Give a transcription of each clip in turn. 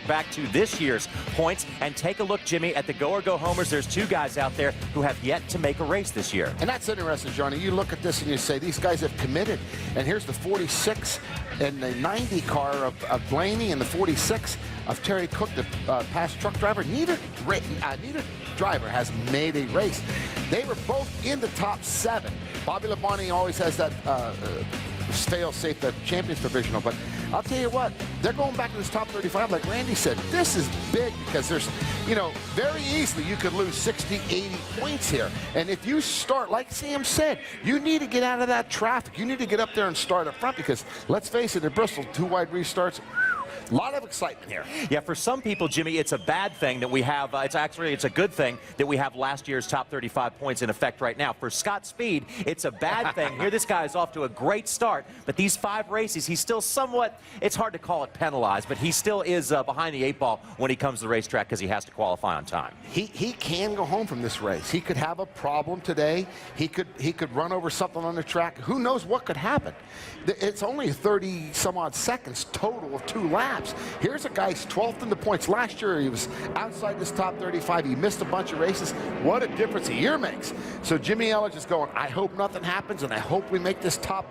back to this year's points and take a look, Jimmy, at the go-or-go-homers. There's two guys out there who have yet to make a race this year. And that's interesting, Johnny. You look at this and you say, these guys have committed. And here's the 46 and the 90 car of Blaney and the 46 of Terry Cook, the past truck driver. Neither driver has made a race. They were both in the top 7. Bobby Labonte always has that fail-safe, the champions provisional. But I'll tell you what, they're going back to this top 35. Like Randy said, this is big because there's, you know, very easily you could lose 60, 80 points here. And if you start, like Sam said, you need to get out of that traffic. You need to get up there and start up front because, let's face it, at Bristol, 2 wide restarts, a lot of excitement here. Yeah, for some people, Jimmy, it's a bad thing that we have, it's a good thing that we have last year's top 35 points in effect right now. For Scott Speed, it's a bad thing. Here, this guy is off to a great start, but these 5 races, he's still somewhat, it's hard to call it penalized, but he still is behind the 8 ball when he comes to the racetrack because he has to qualify on time. He can go home from this race. He could have a problem today. He could run over something on the track. Who knows what could happen? It's only 30-some-odd seconds total of 2 laps. Here's a guy's 12th in the points. Last year he was outside this top 35. He missed a bunch of races. What a difference a year makes. So Jimmy Elledge is going, I hope nothing happens, and I hope we make this top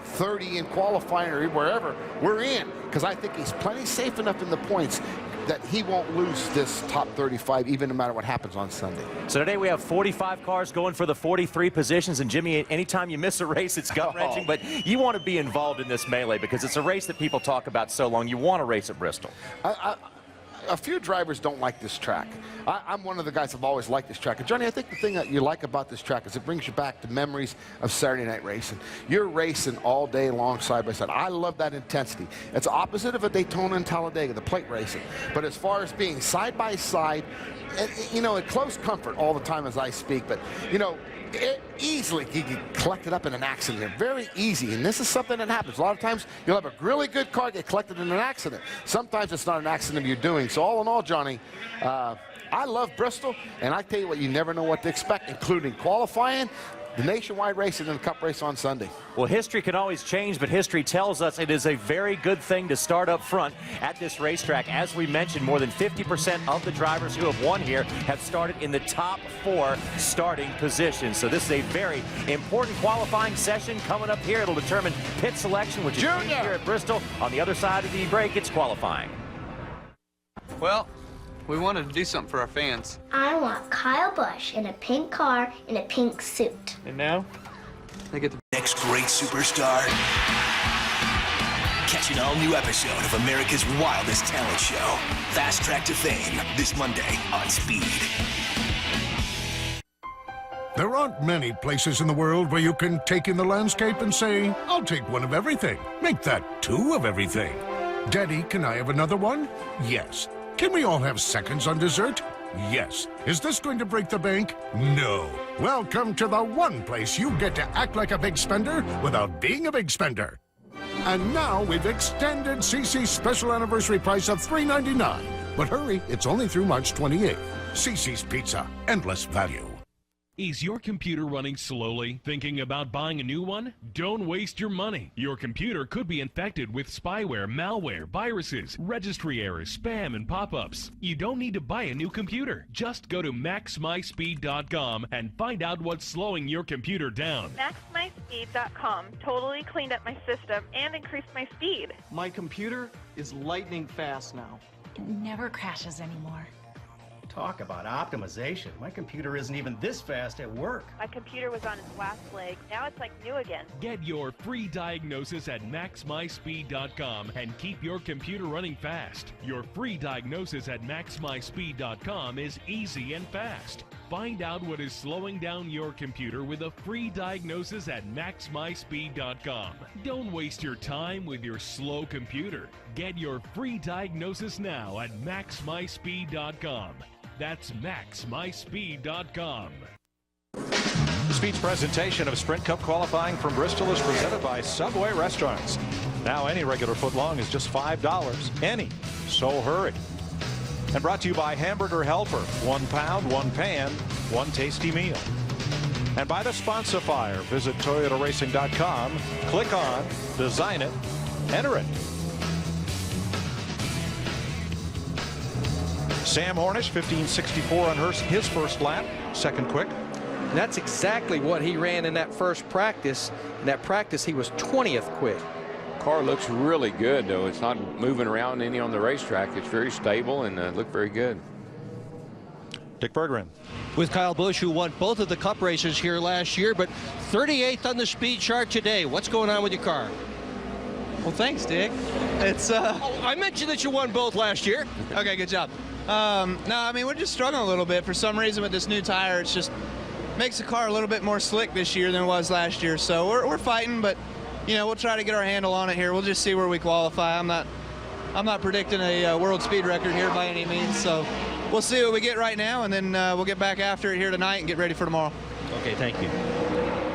30 in qualifying or wherever we're in, because I think he's plenty safe enough in the points that he won't lose this top 35 even no matter what happens on Sunday. So today we have 45 cars going for the 43 positions, and Jimmy, anytime you miss a race, it's gut-wrenching, but you want to be involved in this melee because it's a race that people talk about so long. You want to race at Bristol. A few drivers don't like this track. I'm one of the guys who've always liked this track. And Johnny, I think the thing that you like about this track is it brings you back to memories of Saturday night racing. You're racing all day long side by side. I love that intensity. It's opposite of a Daytona and Talladega, the plate racing. But as far as being side by side, you know, at close comfort all the time as I speak, but, you know, easily you get collected up in an accident. Very easy, and this is something that happens. A lot of times you'll have a really good car get collected in an accident. Sometimes it's not an accident you're doing. So all in all, Johnny, I love Bristol, and I tell you what, you never know what to expect, including qualifying, the nationwide race, and then the Cup race on Sunday. Well, history can always change, but history tells us it is a very good thing to start up front at this racetrack. As we mentioned, more than 50% of the drivers who have won here have started in the top 4 starting positions. So this is a very important qualifying session coming up here. It'll determine pit selection, which is here at Bristol. On the other side of the break, it's qualifying. Well, we wanted to do something for our fans. I want Kyle Busch in a pink car in a pink suit. And now? They get the Next great superstar. Catch an all-new episode of America's Wildest Talent Show. Fast Track to Fame, this Monday on Speed. There aren't many places in the world where you can take in the landscape and say, I'll take one of everything. Make that 2 of everything. Daddy, can I have another one? Yes. Can we all have seconds on dessert? Yes. Is this going to break the bank? No. Welcome to the one place you get to act like a big spender without being a big spender. And now we've extended CC's special anniversary price of $3.99. But hurry, it's only through March 28th. CC's Pizza, endless value. Is your computer running slowly? Thinking about buying a new one? Don't waste your money. Your computer could be infected with spyware, malware, viruses, registry errors, spam, and pop-ups. You don't need to buy a new computer. Just go to maxmyspeed.com and find out what's slowing your computer down. maxmyspeed.com totally cleaned up my system and increased my speed. My computer is lightning fast now. It never crashes anymore. Talk about optimization. My computer isn't even this fast at work. My computer was on its last leg. Now it's like new again. Get your free diagnosis at maxmyspeed.com and keep your computer running fast. Your free diagnosis at maxmyspeed.com is easy and fast. Find out what is slowing down your computer with a free diagnosis at maxmyspeed.com. Don't waste your time with your slow computer. Get your free diagnosis now at maxmyspeed.com. That's maxmyspeed.com. Speed's presentation of Sprint Cup qualifying from Bristol is presented by Subway Restaurants. Now any regular footlong is just $5. Any. So hurry. And brought to you by Hamburger Helper. 1 pound, 1 pan, 1 tasty meal. And by the Sponsifier. Visit ToyotaRacing.com. Click on, design it, enter it. Sam Hornish, 15:64 on his first lap, second quick. And that's exactly what he ran in that first practice. In that practice, he was 20th quick. Car looks really good, though. It's not moving around any on the racetrack. It's very stable and looked very good. Dick Berggren. With Kyle Busch, who won both of the Cup races here last year, but 38th on the speed chart today. What's going on with your car? Well, thanks, Dick. It's Oh, I mentioned that you won both last year. okay, good job. No, I mean, we're just struggling a little bit for some reason with this new tire. It's just makes the car a little bit more slick this year than it was last year. So we're fighting, but you know, we'll try to get our handle on it here. We'll just see where we qualify. I'm not predicting a world speed record here by any means. So we'll see what we get right now, and then we'll get back after it here tonight and get ready for tomorrow. Okay, thank you.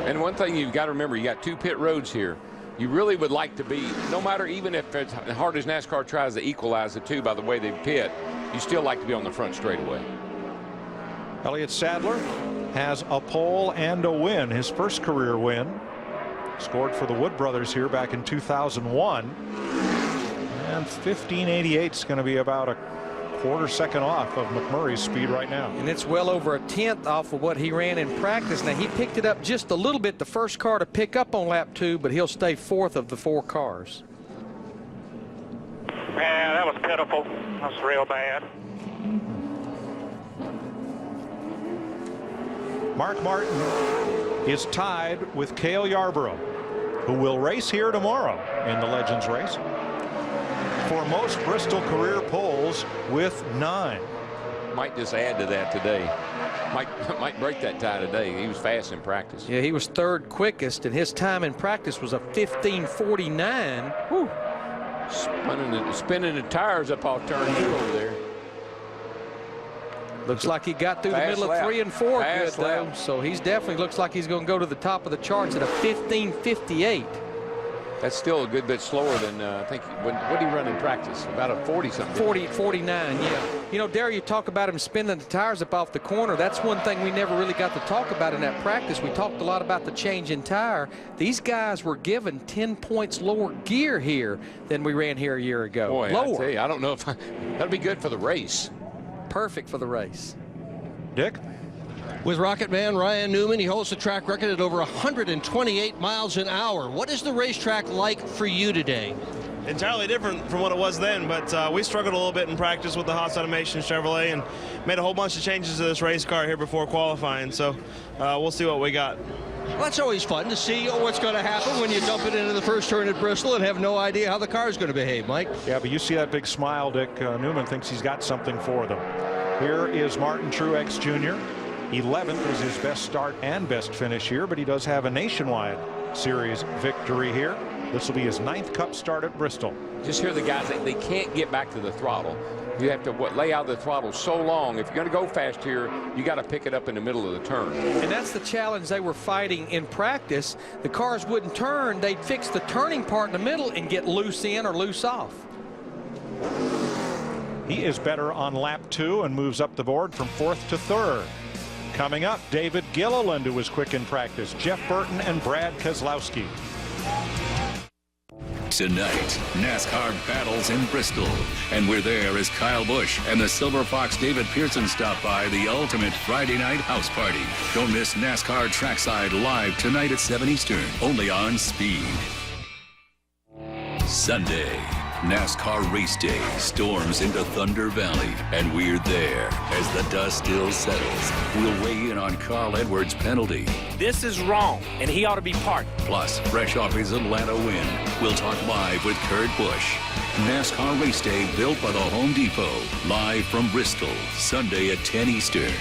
And one thing you've got to remember, you got 2 pit roads here. You really would like to be, no matter even if it's as hard as NASCAR tries to equalize the two by the way they pit, you still like to be on the front straightaway. Elliott Sadler has a pole and a win, his first career win. Scored for the Wood brothers here back in 2001. And 1588 is going to be about a quarter second off of McMurray's speed right now. And it's well over a 10th off of what he ran in practice. Now, he picked it up just a little bit, the first car to pick up on lap 2, but he'll stay 4th of the 4 cars. Yeah, that was pitiful. That was real bad. Mark Martin is tied with Cale Yarborough, who will race here tomorrow in the Legends race, for most Bristol career poles with 9. Might just add to that today. Might break that tie today. He was fast in practice. Yeah, he was 3rd quickest, and his time in practice was a 15:49. Whew. Spinning the tires up off turn 2 over there. Looks like he got through the middle of 3 and 4 good, though. So he's definitely looks like he's going to go to the top of the charts at a 15:58. That's still a good bit slower than I think. What did he run in practice? About a 40-something. 49, yeah. You know, Darryl, you talk about him spinning the tires up off the corner. That's one thing we never really got to talk about in that practice. We talked a lot about the change in tire. These guys were given 10 points lower gear here than we ran here a year ago. Boy, lower. I tell you, I don't know if that'd be good for the race. Perfect for the race. Dick? With Rocket Man Ryan Newman, he holds the track record at over 128 miles an hour. What is the racetrack like for you today? Entirely different from what it was then, but we struggled a little bit in practice with the Haas Automation Chevrolet and made a whole bunch of changes to this race car here before qualifying, so we'll see what we got. Well, that's always fun to see what's going to happen when you dump it into the first turn at Bristol and have no idea how the car is going to behave, Mike. Yeah, but you see that big smile, Dick. Newman thinks he's got something for them. Here is Martin Truex Jr. 11th was his best start and best finish here, but he does have a nationwide series victory here. This will be his 9th Cup start at Bristol. Just hear the guys, they can't get back to the throttle. You have to lay out the throttle so long. If you're going to go fast here, you got to pick it up in the middle of the turn. And that's the challenge they were fighting in practice. The cars wouldn't turn. They'd fix the turning part in the middle and get loose in or loose off. He is better on lap 2 and moves up the board from 4th to 3rd. Coming up, David Gilliland, who was quick in practice, Jeff Burton and Brad Keselowski. Tonight, NASCAR battles in Bristol. And we're there as Kyle Busch and the Silver Fox David Pearson stop by the ultimate Friday night house party. Don't miss NASCAR Trackside live tonight at 7 Eastern, only on Speed. Sunday, NASCAR race day storms into Thunder Valley, and we're there as the dust still settles. We'll weigh in on Carl Edwards' penalty. This is wrong, and he ought to be parked. Plus, fresh off his Atlanta win, we'll talk live with Kurt Busch. NASCAR race day built by the Home Depot, live from Bristol, Sunday at 10 Eastern.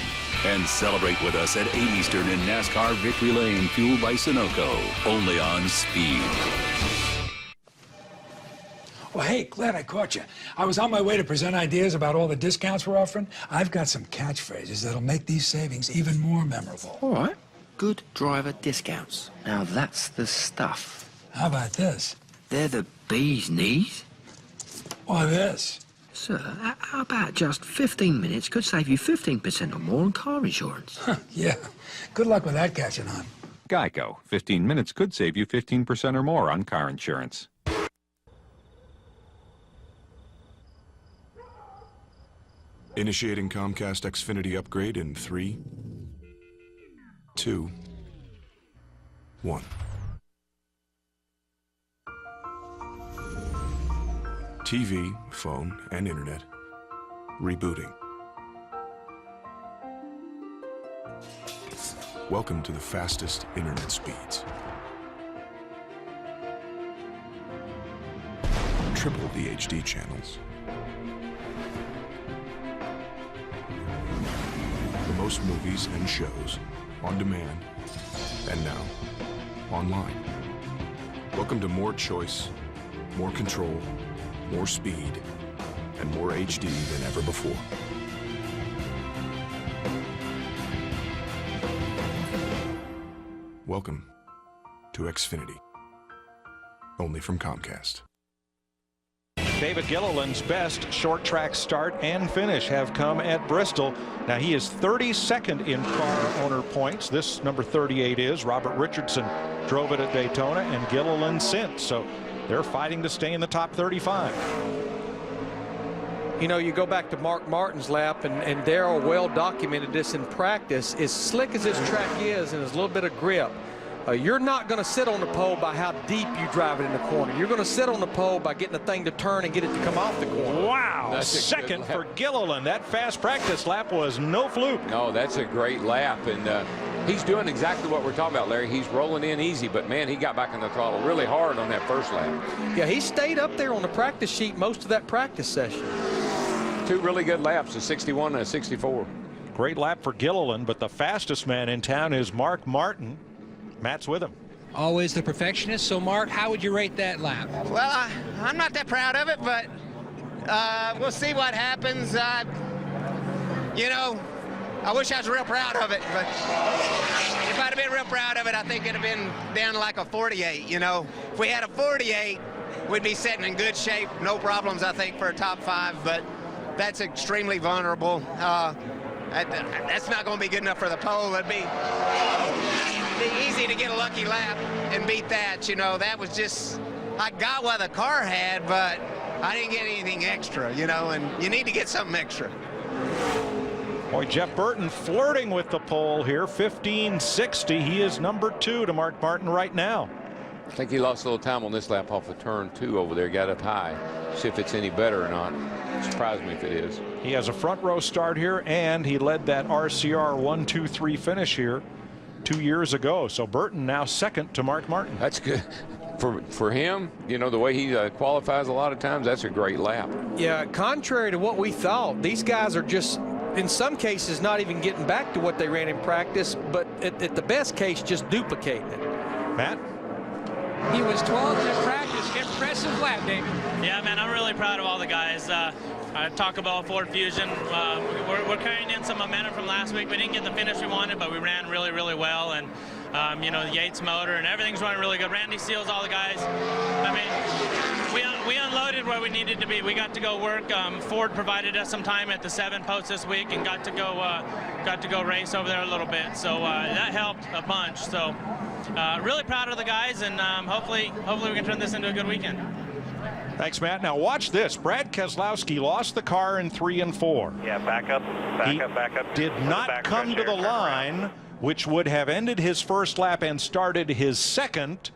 And celebrate with us at 8 Eastern in NASCAR Victory Lane, fueled by Sunoco, only on Speed. Well, hey, glad I caught you. I was on my way to present ideas about all the discounts we're offering. I've got some catchphrases that'll make these savings even more memorable. All right. Good driver discounts. Now that's the stuff. How about this? They're the bee's knees. Or this? Sir, how about just 15 minutes could save you 15% or more on car insurance? Yeah. Good luck with that catching on. Geico. 15 minutes could save you 15% or more on car insurance. Initiating Comcast Xfinity upgrade in 3, 2, 1. TV, phone, and internet rebooting. Welcome to the fastest internet speeds. Triple the HD channels. The most movies and shows on demand, and now online. Welcome to more choice, more control, more speed, and more HD than ever before. Welcome to Xfinity, only from Comcast. David Gilliland's best short track start and finish have come at Bristol. Now he is 32nd in car owner points. This number 38 is. Robert Richardson drove it at Daytona and Gilliland since. So they're fighting to stay in the top 35. You know, you go back to Mark Martin's lap, and Darrell well documented this in practice. As slick as this track is and there's a little bit of grip, you're not going to sit on the pole by how deep you drive it in the corner. You're going to sit on the pole by getting the thing to turn and get it to come off the corner. Wow. That's second for Gilliland. That fast practice lap was no fluke. No, that's a great lap. And he's doing exactly what we're talking about, Larry. He's rolling in easy, but, man, he got back on the throttle really hard on that first lap. Yeah, he stayed up there on the practice sheet most of that practice session. Two really good laps, a 61 and a 64. Great lap for Gilliland, but the fastest man in town is Mark Martin. Matt's with him. Always the perfectionist. So, Mark, how would you rate that lap? Well, I'm not that proud of it, but we'll see what happens. You know, I wish I was real proud of it, but if I'd have been real proud of it, I think it'd have been down to like a 48, you know. If we had a 48, we'd be sitting in good shape. No problems, I think, for a top 5, but that's extremely vulnerable. That's not going to be good enough for the pole. It'd be easy to get a lucky lap and beat that. You know, that was just, I got what the car had, but I didn't get anything extra, you know, and you need to get something extra. Boy, Jeff Burton flirting with the pole here, 1560. He is number 2 to Mark Martin right now. I think he lost a little time on this lap off of turn 2 over there, got up high. See if it's any better or not. Surprise me if it is. He has a front row start here, and he led that RCR 1-2-3 finish here 2 years ago. So Burton now second to Mark Martin. That's good. For him, you know, the way he qualifies a lot of times, that's a great lap. Yeah, contrary to what we thought, these guys are just, in some cases, not even getting back to what they ran in practice, but at the best case, just duplicating it. Matt? He was 12th in practice. Impressive lap, David. Yeah, man, I'm really proud of all the guys. I talk about Ford Fusion. We're carrying in some momentum from last week. We didn't get the finish we wanted, but we ran really, really well. And, you know, the Yates motor and everything's running really good. Randy Seals, all the guys. I mean, we unloaded where we needed to be. We got to go work. Ford provided us some time at the 7 post this week and got to go race over there a little bit. So that helped a bunch. So really proud of the guys, and hopefully we can turn this into a good weekend. Thanks, Matt. Now watch this. Brad Keselowski lost the car in 3 and 4. Yeah, back up. Did not come to the line, which would have ended his first lap and started his second.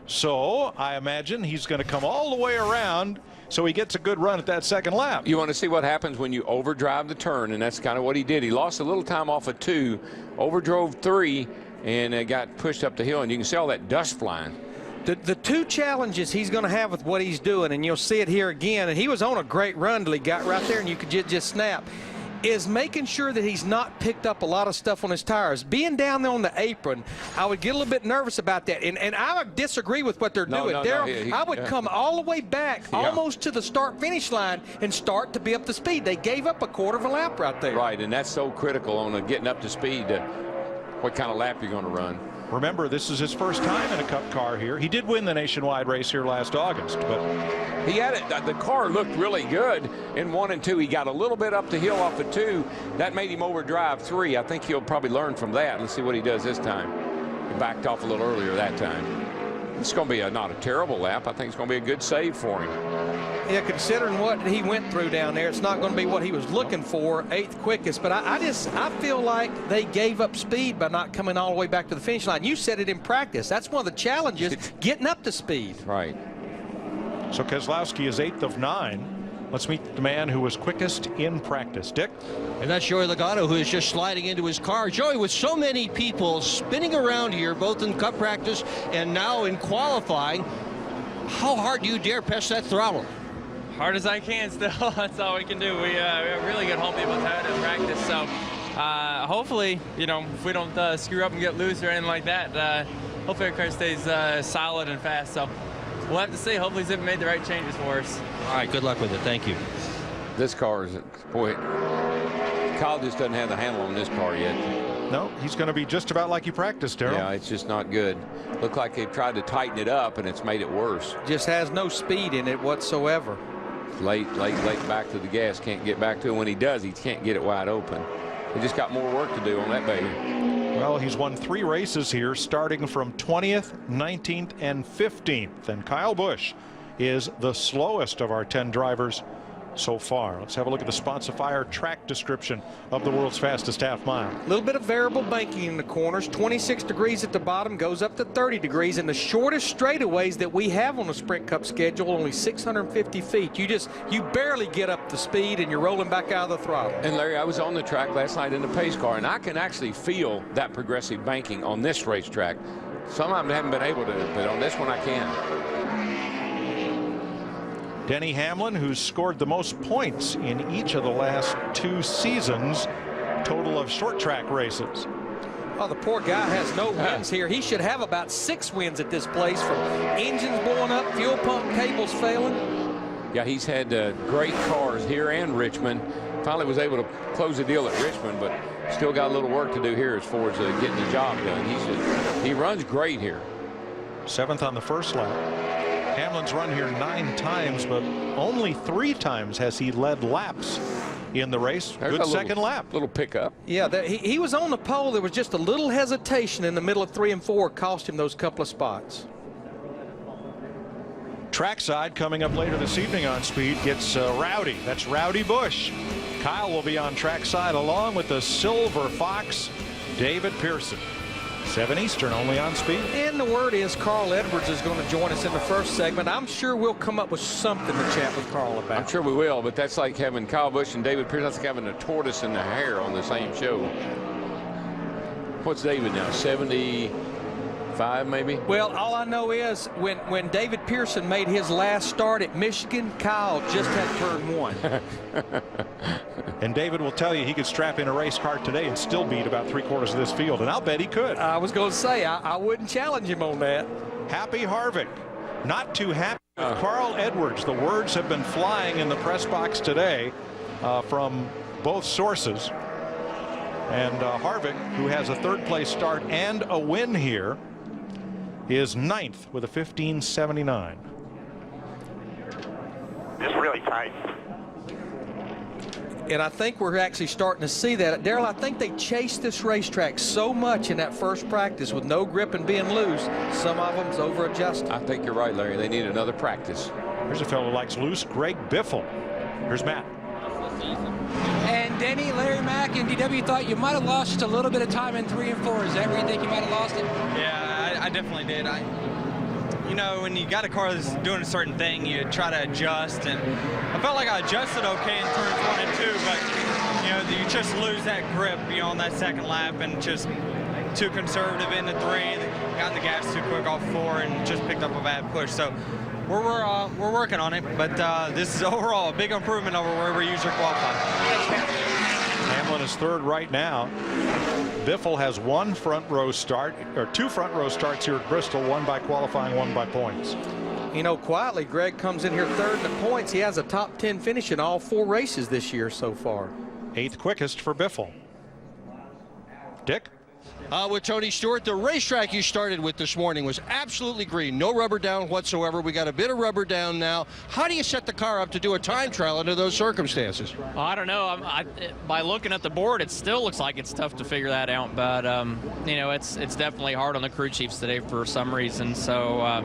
So I imagine he's going to come all the way around so he gets a good run at that second lap. You want to see what happens when you overdrive the turn, and that's kind of what he did. He lost a little time off of 2, overdrove 3, and got pushed up the hill, and you can see all that dust flying. The 2 challenges he's going to have with what he's doing, and you'll see it here again, and he was on a great run till he got right there and you could just snap, is making sure that he's not picked up a lot of stuff on his tires. Being down there on the apron, I would get a little bit nervous about that, and I would disagree with what they're doing. I would come all the way back almost to the start-finish line and start to be up to speed. They gave up a quarter of a lap right there. Right, and that's so critical on getting up to speed, what kind of lap you're going to run. Remember, this is his first time in a Cup car here. He did win the nationwide race here last August, but he had it. The car looked really good in 1 and 2. He got a little bit up the hill off of 2. That made him overdrive 3. I think he'll probably learn from that. Let's see what he does this time. He backed off a little earlier that time. It's going to be not a terrible lap. I think it's going to be a good save for him. Yeah, considering what he went through down there, it's not going to be what he was looking for, 8th quickest. But I feel like they gave up speed by not coming all the way back to the finish line. You said it in practice. That's one of the challenges, getting up to speed. Right. So Keselowski is 8th of 9. Let's meet the man who was quickest in practice. Dick? And that's Joey Logano, who is just sliding into his car. Joey, with so many people spinning around here, both in cup practice and now in qualifying, how hard do you dare press that throttle? Hard as I can still. That's all we can do. We have really good home people Toyota in practice. So hopefully, if we don't screw up and get loose or anything like that, hopefully our car stays solid and fast. So we'll have to see. Hopefully Zip made the right changes for us. All right, good luck with it. Thank you. This car is, boy, Kyle just doesn't have the handle on this car yet. No, he's going to be just about like he practiced, Darrell. Yeah, it's just not good. Look like they've tried to tighten it up, and it's made it worse. Just has no speed in it whatsoever. Late back to the gas. Can't get back to it. When he does, he can't get it wide open. He just got more work to do on that baby. Well, he's won 3 races here, starting from 20th, 19th, and 15th. And Kyle Busch is the slowest of our 10 drivers so far. Let's have a look at the Sponsifier track description of the world's fastest half mile. A little bit of variable banking in the corners. 26 degrees at the bottom, goes up to 30 degrees. And the shortest straightaways that we have on the Sprint Cup schedule, only 650 feet. You barely get up to speed, and you're rolling back out of the throttle. And Larry, I was on the track last night in the pace car, and I can actually feel that progressive banking on this racetrack. Some of them haven't been able to, but on this one I can. Denny Hamlin, who's scored the most points in each of the last 2 seasons, total of short track races. Oh, the poor guy has no wins here. He should have about 6 wins at this place, from engines blowing up, fuel pump cables failing. Yeah, he's had great cars here and Richmond. Finally was able to close the deal at Richmond, but still got a little work to do here as far as getting the job done. He runs great here. 7th on the first lap. Hamlin's run here 9 times, but only 3 times has he led laps in the race. Good second lap. Little pickup. Yeah, he was on the pole. There was just a little hesitation in the middle of 3 and 4, cost him those couple of spots. Trackside coming up later this evening on Speed gets rowdy. That's Rowdy Busch. Kyle will be on trackside along with the Silver Fox, David Pearson. 7 Eastern, only on Speed. And the word is Carl Edwards is going to join us in the first segment. I'm sure we'll come up with something to chat with Carl about. I'm sure we will, but that's like having Kyle Busch and David Pearson. That's like having a tortoise and a hare on the same show. What's David now, 75 maybe? Well, all I know is when David Pearson made his last start at Michigan, Kyle just had turn 1. And David will tell you he could strap in a race car today and still beat about 3/4 of this field, and I'll bet he could. I was going to say, I wouldn't challenge him on that. Happy Harvick. Not too happy with Carl Edwards. The words have been flying in the press box today from both sources. And Harvick, who has a 3rd place start and a win here, is 9th with a 15.79. It's really tight. And I think we're actually starting to see that. Darrell, I think they chased this racetrack so much in that first practice with no grip and being loose, some of them's over-adjusted. I think you're right, Larry. They need another practice. Here's a fellow who likes loose, Greg Biffle. Here's Matt. And Denny, Larry Mack, and DW thought you might have lost just a little bit of time in 3 and 4. Is that where you think you might have lost it? Yeah, I definitely did. You know, when you got a car that's doing a certain thing, you try to adjust, and I felt like I adjusted okay in turns 1 and 2, but you just lose that grip on that second lap, and just too conservative into 3, got the gas too quick off 4, and just picked up a bad push. So we're working on it, but this is overall a big improvement over where we usually qualify. Hamlin is 3rd right now. Biffle has 1 front row start, or 2 front row starts here at Bristol, 1 by qualifying, 1 by points. You know, quietly, Greg comes in here 3rd in the points. He has a top 10 finish in all 4 races this year so far. 8th quickest for Biffle. Dick? With Tony Stewart, the racetrack you started with this morning was absolutely green. No rubber down whatsoever. We got a bit of rubber down now. How do you set the car up to do a time trial under those circumstances? Well, I don't know. By looking at the board, it still looks like it's tough to figure that out. But you know, it's definitely hard on the crew chiefs today for some reason. So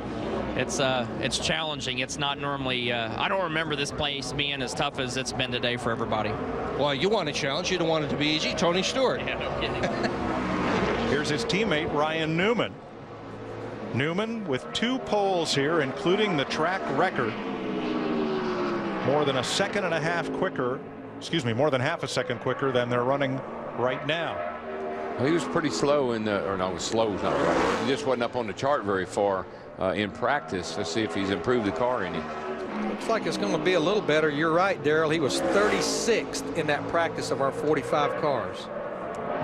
it's challenging. It's not normally. I don't remember this place being as tough as it's been today for everybody. Well, you want a challenge. You don't want it to be easy. Tony Stewart. Yeah, no kidding. Here's his teammate, Ryan Newman. Newman with 2 poles here, including the track record. More than a second and a half quicker, excuse me, more than half a second quicker than they're running right now. Well, he was pretty slow in the, or no, slow is not right. He just wasn't up on the chart very far in practice. Let's see if he's improved the car any. Looks like it's going to be a little better. You're right, Daryl. He was 36th in that practice of our 45 cars.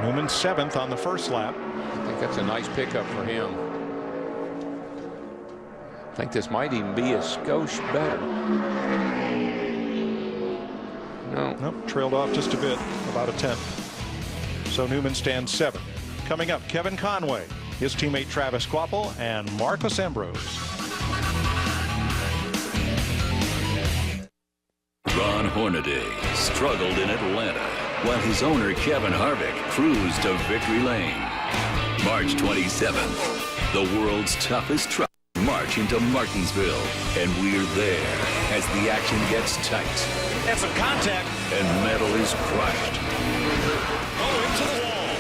Newman 7th on the first lap. I think that's a nice pickup for him. I think this might even be a skosh better. No. Nope, trailed off just a bit, about a 10th. So Newman stands 7th. Coming up, Kevin Conway, his teammate Travis Quapple, and Marcos Ambrose. Ron Hornaday struggled in Atlanta, while his owner Kevin Harvick cruised to victory lane. March 27th, the world's toughest truck march into Martinsville, and we're there as the action gets tight. And some contact. And metal is crushed. Oh, into the wall.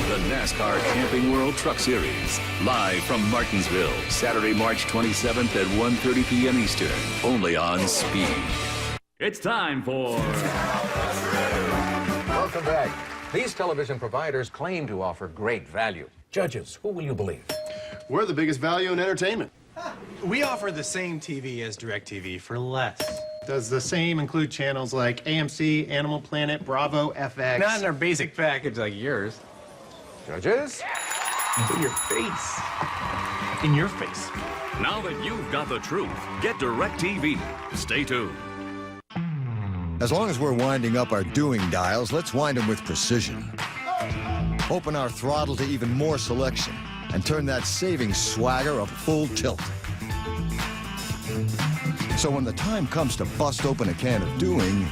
The NASCAR Camping World Truck Series, live from Martinsville, Saturday, March 27th at 1:30 p.m. Eastern, only on Speed. It's time for... Welcome back. These television providers claim to offer great value. Judges, who will you believe? We're the biggest value in entertainment. We offer the same TV as DirecTV for less. Does the same include channels like AMC, Animal Planet, Bravo, FX? Not in our basic package like yours. Judges? In your face. In your face. Now that you've got the truth, get DirecTV. Stay tuned. As long as we're winding up our doing dials, let's wind them with precision. Open our throttle to even more selection and turn that savings swagger up full tilt. So when the time comes to bust open a can of doing,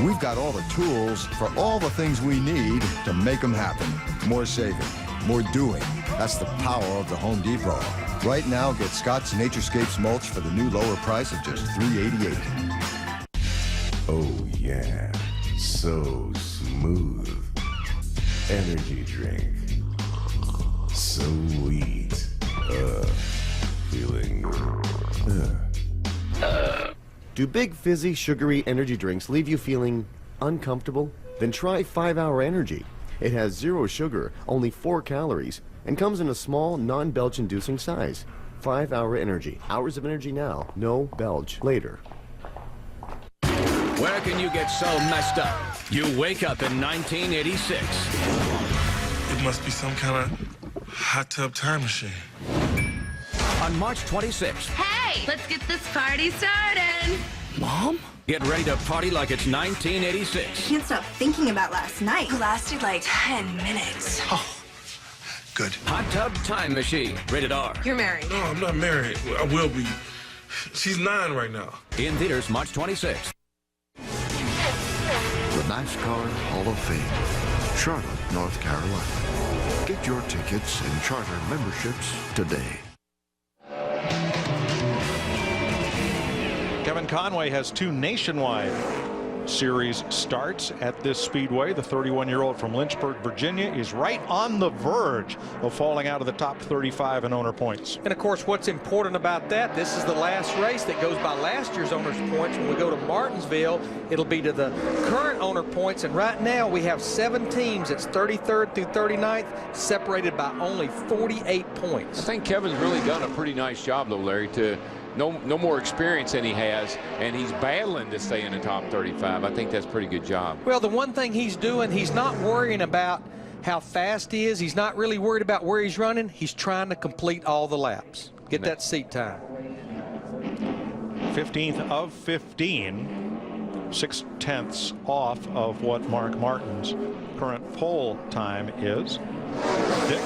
we've got all the tools for all the things we need to make them happen. More saving, more doing. That's the power of the Home Depot. Right now, get Scott's Naturescapes mulch for the new lower price of just $3.88. Oh yeah, so smooth. Energy drink. Sweet. Feeling. Do big fizzy sugary energy drinks leave you feeling uncomfortable? Then try 5-Hour Energy. It has 0 sugar, only 4 calories, and comes in a small, non-belch inducing size. 5-Hour Energy. Hours of energy now, no belch later. Where can you get so messed up? You wake up in 1986. It must be some kind of hot tub time machine. On March 26th. Hey, let's get this party started. Mom? Get ready to party like it's 1986. Can't stop thinking about last night. It lasted like 10 minutes. Oh, good. Hot tub time machine. Rated R. You're married. No, I'm not married. I will be. She's 9 right now. In theaters March 26th. The NASCAR Hall of Fame, Charlotte, North Carolina. Get your tickets and charter memberships today. Kevin Conway has 2 nationwide series starts at this speedway. The 31-year-old from Lynchburg, Virginia, is right on the verge of falling out of the top 35 in owner points. And of course, what's important about that, this is the last race that goes by last year's owner's points. When we go to Martinsville, it'll be to the current owner points. And right now we have 7 teams. It's 33rd through 39th, separated by only 48 points. I think Kevin's really done a pretty nice job, though, Larry, to no more experience than he has, and he's battling to stay in the top 35. I think that's a pretty good job. Well, the one thing he's doing, he's not worrying about how fast he is. He's not really worried about where he's running. He's trying to complete all the laps. Get that seat time. 15th of 15. 6/10 off of what Mark Martin's current pole time is. Dick?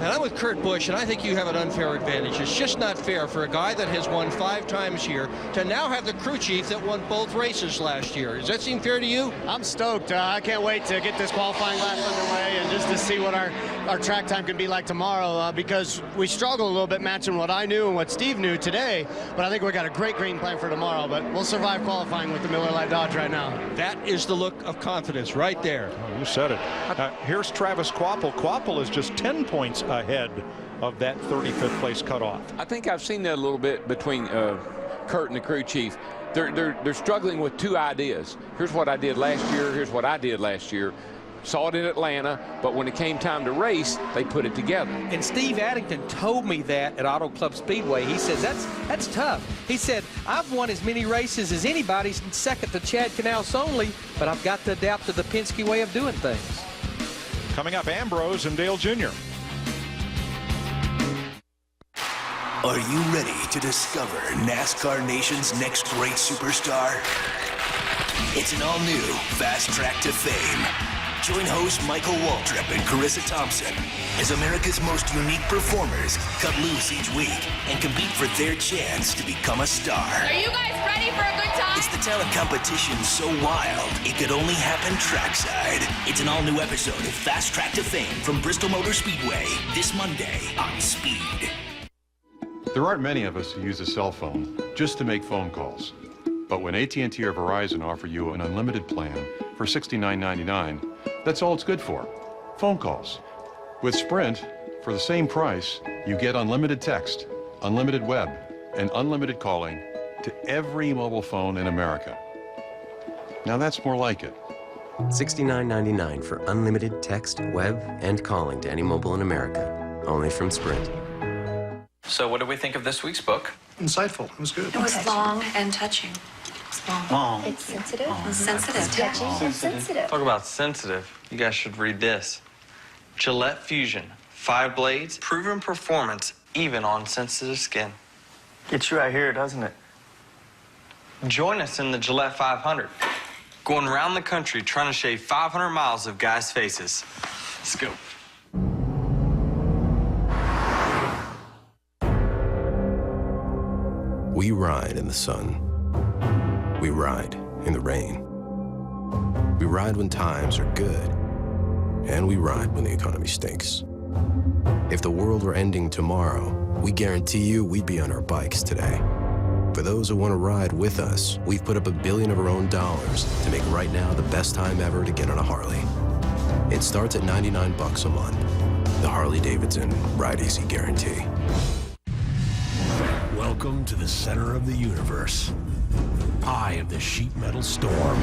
And I'm with Kurt Busch, and I think you have an unfair advantage. It's just not fair for a guy that has won 5 times here to now have the crew chief that won both races last year. Does that seem fair to you? I'm stoked. I can't wait to get this qualifying lap underway and just to see what our track time can be like tomorrow because we struggle a little bit matching what I knew and what Steve knew today. But I think we got a great game plan for tomorrow. But we'll survive qualifying with the Miller Lite Dodge right now. That is the look of confidence right there. Oh, you said it. Here's Travis Kvapil. Kvapil is just 10 points ahead of that 35th place cutoff. I think I've seen that a little bit between Kurt and the crew chief. They're struggling with 2 ideas. Here's what I did last year. Here's what I did last year. Saw it in Atlanta, but when it came time to race, they put it together. And Steve Addington told me that at Auto Club Speedway. He says, that's tough. He said, I've won as many races as anybody, second to Chad Knaus only, but I've got to adapt to the Penske way of doing things. Coming up, Ambrose and Dale Jr. Are you ready to discover NASCAR Nation's next great superstar? It's an all-new Fast Track to Fame. Join host Michael Waltrip and Carissa Thompson as America's most unique performers cut loose each week and compete for their chance to become a star. Are you guys ready for a good time? It's the talent competition so wild, it could only happen trackside. It's an all-new episode of Fast Track to Fame from Bristol Motor Speedway this Monday on Speed. There aren't many of us who use a cell phone just to make phone calls. But when AT&T or Verizon offer you an unlimited plan for $69.99, that's all it's good for, phone calls. With Sprint, for the same price, you get unlimited text, unlimited web, and unlimited calling to every mobile phone in America. Now that's more like it. $69.99 for unlimited text, web, and calling to any mobile in America. Only from Sprint. So what do we think of this week's book? Insightful. It was good. It was long and touching. Long. It's sensitive. Sensitive. Touching. Sensitive. Talk about sensitive. You guys should read this. Gillette Fusion. 5 blades, proven performance, even on sensitive skin. Gets you right here, doesn't it? Join us in the Gillette 500. Going around the country trying to shave 500 miles of guys' faces. Let's go. We ride in the sun. We ride in the rain. We ride when times are good. And we ride when the economy stinks. If the world were ending tomorrow, we guarantee you we'd be on our bikes today. For those who want to ride with us, we've put up $1 billion of our own dollars to make right now the best time ever to get on a Harley. It starts at $99 a month. The Harley-Davidson Ride Easy Guarantee. Welcome to the center of the universe. Eye of the sheet metal storm.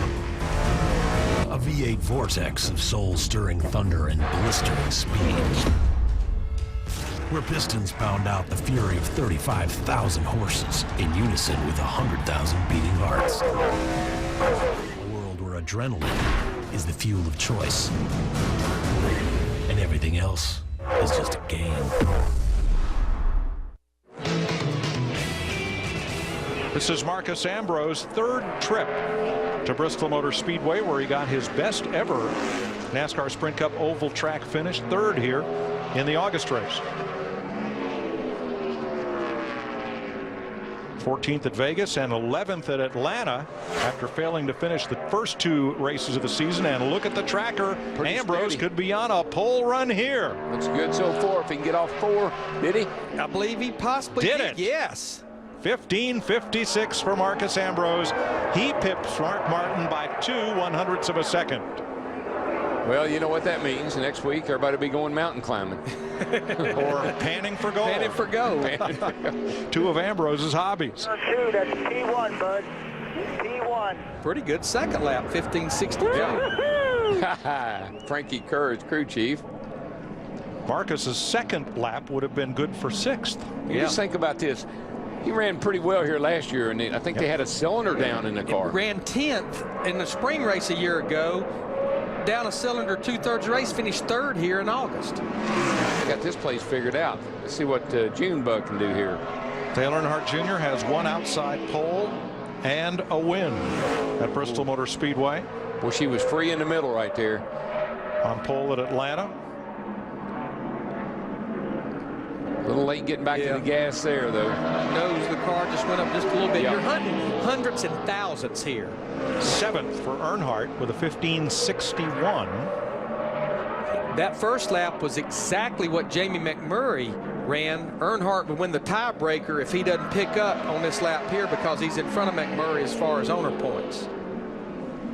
A V8 vortex of soul-stirring thunder and blistering speed. Where pistons pound out the fury of 35,000 horses in unison with 100,000 beating hearts. A world where adrenaline is the fuel of choice. And everything else is just a game. This is Marcus Ambrose' 3rd trip to Bristol Motor Speedway, where he got his best ever NASCAR Sprint Cup oval track finish, 3rd here in the August race. 14th at Vegas and 11th at Atlanta after failing to finish the first 2 races of the season. And look at the tracker. Pretty Ambrose steady. could be on a pole run here. Looks good so far. If he can get off 4, did he? I believe he possibly Did it? Yes. 15:56 for Marcus Ambrose. He pips Mark Martin by 2/100ths of a second. Well, you know what that means. Next week, everybody will be going mountain climbing. Or panning for gold. Panning for gold. 2 of Ambrose's hobbies. That's P1, bud. P1. Pretty good second lap, 15:62. Frankie Kerr is crew chief. Marcus's second lap would have been good for 6th. You just think about this. He ran pretty well here last year, and I think they had a cylinder down in the car. Ran 10th in the spring race a year ago. Down a cylinder 2/3 race, finished 3rd here in August. They got this place figured out. Let's see what Junebug can do here. Dale Earnhardt Jr. has 1 outside pole and a win at Bristol Motor Speedway. Well, she was free in the middle right there. On pole at Atlanta. A little late getting back to the gas there, though. Knows the car just went up just a little bit. You're hunting hundreds and thousands here. 7th for Earnhardt with a 15.61. That first lap was exactly what Jamie McMurray ran. Earnhardt would win the tiebreaker if he doesn't pick up on this lap here because he's in front of McMurray as far as owner points.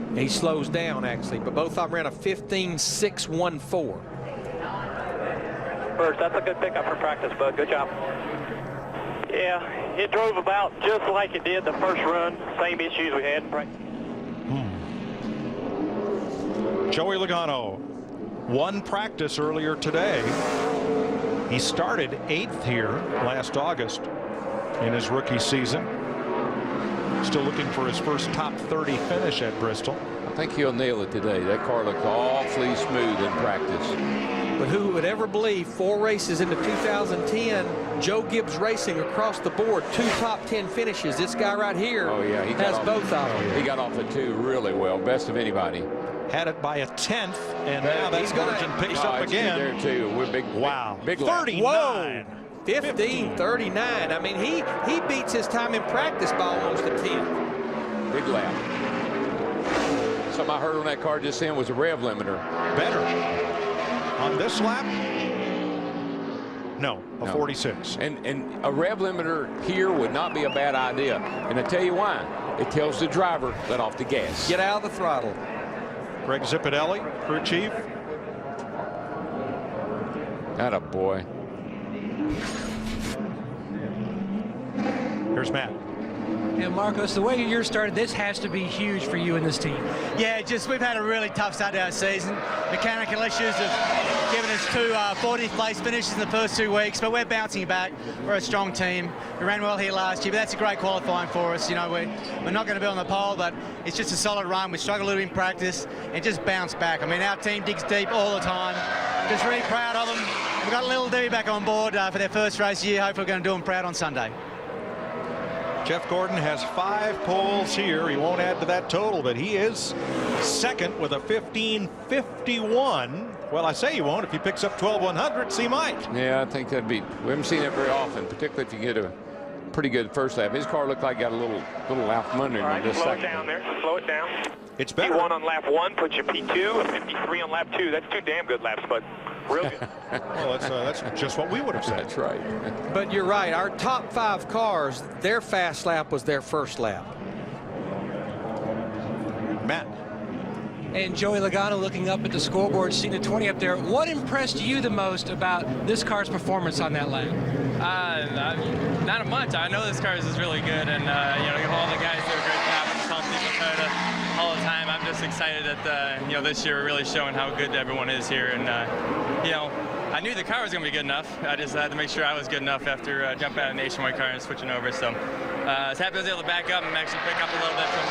And he slows down, actually, but both of them ran a 15.614. First, that's a good pickup for practice, bud. Good job. Yeah, it drove about just like it did the first run. Same issues we had in practice. Joey Logano won practice earlier today. He started 8th here last August in his rookie season. Still looking for his first top 30 finish at Bristol. I think he'll nail it today. That car looked awfully smooth in practice. But who would ever believe 4 races into 2010, Joe Gibbs Racing across the board, 2 top 10 finishes. This guy right here has both of them. He got off at 2 really well, best of anybody. Had it by a 10th, and now that margin picks up again. There too. We're big, wow, big 39. Whoa. 15.39. I mean, he beats his time in practice by almost a 10th. Big lap. Something I heard on that car just then was a rev limiter. Better. On this lap? No, a 46. And a rev limiter here would not be a bad idea. And I tell you why. It tells the driver, let off the gas. Get out of the throttle. Greg Zipadelli, crew chief. Atta boy. Here's Matt. Yeah, Marcos, the way your year started, this has to be huge for you and this team. Yeah, just we've had a really tough start to our season. Mechanical issues have given us 2 40th place finishes in the first 2 weeks, but we're bouncing back. We're a strong team. We ran well here last year, but that's a great qualifying for us. You know, we're not going to be on the pole, but it's just a solid run. We struggle a little in practice and just bounce back. I mean, our team digs deep all the time. Just really proud of them. We've got Little Debbie back on board for their first race year. Hopefully we're going to do them proud on Sunday. Jeff Gordon has 5 poles here. He won't add to that total, but he is second with a 15.51. Well, I say he won't. If he picks up 12/100s, he might. Yeah, I think that'd be. We haven't seen it very often, particularly if you get a pretty good first lap. His car looked like he got a little lap under him. All right, just slow it down there. Slow it down. It's better. P1 on lap 1, put your P2, and 53 on lap 2. That's 2 damn good laps, bud. Real good. Well, that's just what we would have said. That's right. But you're right. Our top 5 cars, their fast lap was their first lap. Matt. And Joey Logano looking up at the scoreboard, seeing the 20 up there. What impressed you the most about this car's performance on that lap? Not much. I know this car is really good, and all the guys do a great job. I'm telling people Toyota all the time. I'm just excited that this year we're really showing how good everyone is here, and I knew the car was going to be good enough. I just had to make sure I was good enough after jumping out of a Nationwide car and switching over. So I was happy I was able to back up and actually pick up a little bit from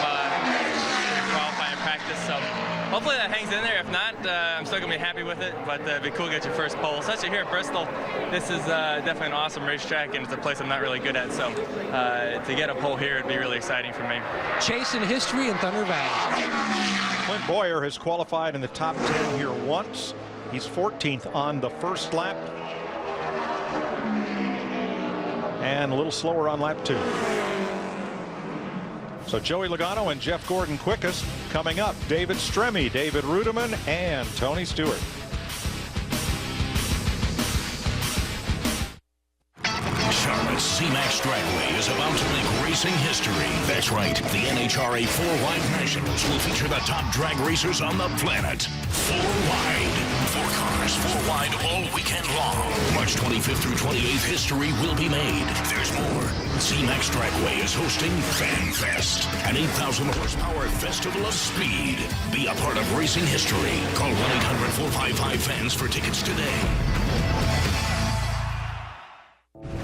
qualifying practice. So hopefully that hangs in there. If not, I'm still going to be happy with it. But it'd be cool to get your first pole. Especially here at Bristol, this is definitely an awesome racetrack, and it's a place I'm not really good at. So to get a pole here would be really exciting for me. Chasing history in Thunder Valley. Clint Boyer has qualified in the top 10 here once. He's 14th on the first lap. And a little slower on lap 2. So Joey Logano and Jeff Gordon quickest. Coming up, David Stremme, David Rudeman, and Tony Stewart. Charlotte's C-Max Dragway is about to make racing history. That's right. The NHRA 4-Wide Nationals will feature the top drag racers on the planet. 4-Wide. 4 cars, 4-wide all weekend long. March 25th through 28th, history will be made. There's more. C-Max Dragway is hosting Fan Fest, an 8,000 horsepower festival of speed. Be a part of racing history. Call 1-800-455-FANS for tickets today.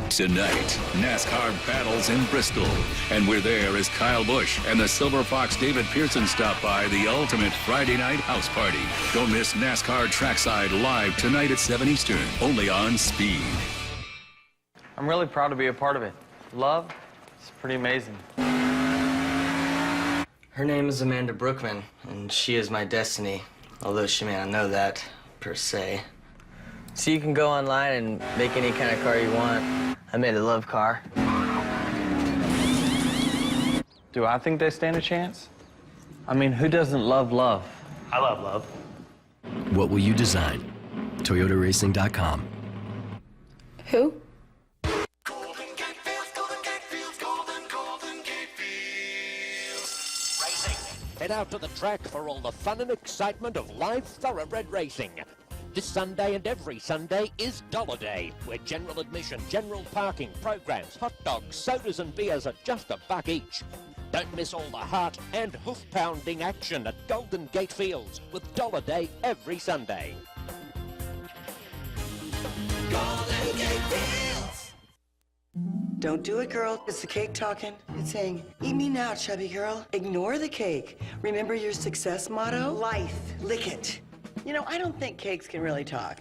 Tonight, NASCAR battles in Bristol. And we're there as Kyle Busch and the Silver Fox David Pearson stop by the ultimate Friday night house party. Don't miss NASCAR Trackside live tonight at 7 Eastern, only on Speed. I'm really proud to be a part of it. Love, it's pretty amazing. Her name is Amanda Brookman, and she is my destiny, although she may not know that, per se. So you can go online and make any kind of car you want. I made a love car. Do I think they stand a chance? I mean, who doesn't love love? I love love. What will you design? ToyotaRacing.com. Who? Head out to the track for all the fun and excitement of live thoroughbred racing. This Sunday and every Sunday is Dollar Day, where general admission, general parking, programs, hot dogs, sodas and beers are just $1 each. Don't miss all the heart and hoof-pounding action at Golden Gate Fields with Dollar Day every Sunday. Golden Gate Fields. Don't do it, girl. It's the cake talking. It's saying, eat me now, chubby girl. Ignore the cake. Remember your success motto? Life. Lick it. You know, I don't think cakes can really talk.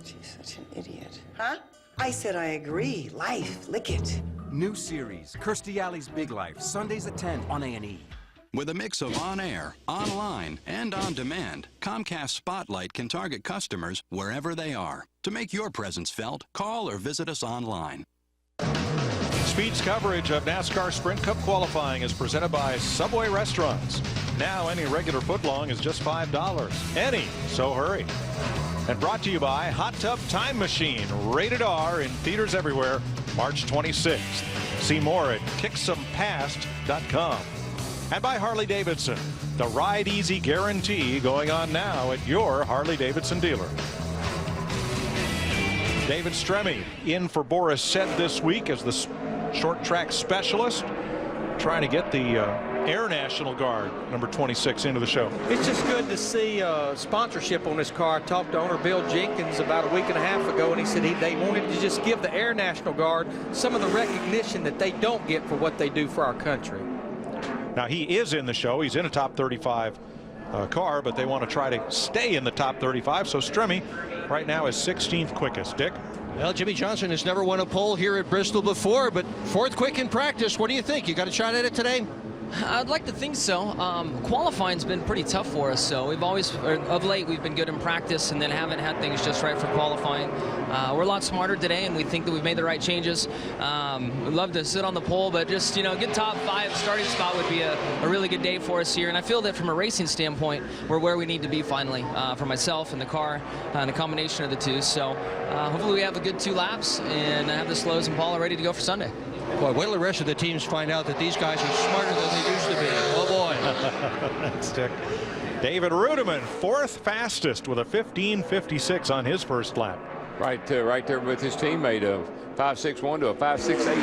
She's such an idiot. Huh? I said I agree. Life. Lick it. New series, Kirstie Alley's Big Life, Sundays at 10 on A&E. With a mix of on-air, online, and on-demand, Comcast Spotlight can target customers wherever they are. To make your presence felt, call or visit us online. Speed's coverage of NASCAR Sprint Cup qualifying is presented by Subway Restaurants. Now any regular footlong is just $5. Any, so hurry. And brought to you by Hot Tub Time Machine, rated R, in theaters everywhere, March 26th. See more at kicksomepast.com. And by Harley-Davidson, the Ride Easy Guarantee going on now at your Harley-Davidson dealer. David Stremme in for Boris Said this week as the short track specialist, trying to get the Air National Guard number 26 into the show. It's just good to see sponsorship on this car. I talked to owner Bill Jenkins about a week and a half ago, and he said they wanted to just give the Air National Guard some of the recognition that they don't get for what they do for our country. Now he is in the show. He's in a top 35 car, but they want to try to stay in the top 35. So Stremme right now is 16th quickest. Dick? Well, Jimmy Johnson has never won a pole here at Bristol before, but fourth quick in practice. What do you think? You got a shot at it today? I'd like to think so. Qualifying's been pretty tough for us, so we've always, of late, we've been good in practice and then haven't had things just right for qualifying. We're a lot smarter today, and we think that we've made the right changes. We'd love to sit on the pole, but just, you know, a good top 5 starting spot would be a really good day for us here. And I feel that from a racing standpoint, we're where we need to be finally, for myself and the car, and a combination of the two. So hopefully we have a good 2 laps and have the Slows and Paula ready to go for Sunday. Boy, wait till the rest of the teams find out that these guys are smarter than they used to be. Oh, boy. That's Dick. David Rudiman, 4th fastest with a 15:56 on his first lap. Right there with his teammate of 5.61 to a 5.68.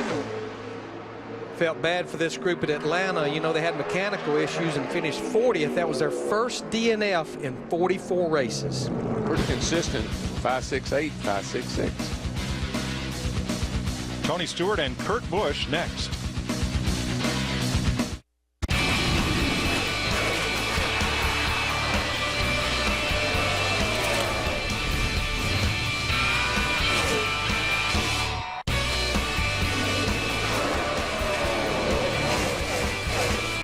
Felt bad for this group at Atlanta. You know, they had mechanical issues and finished 40th. That was their first DNF in 44 races. Pretty consistent. 5.68, 5.66. Tony Stewart and Kurt Busch next.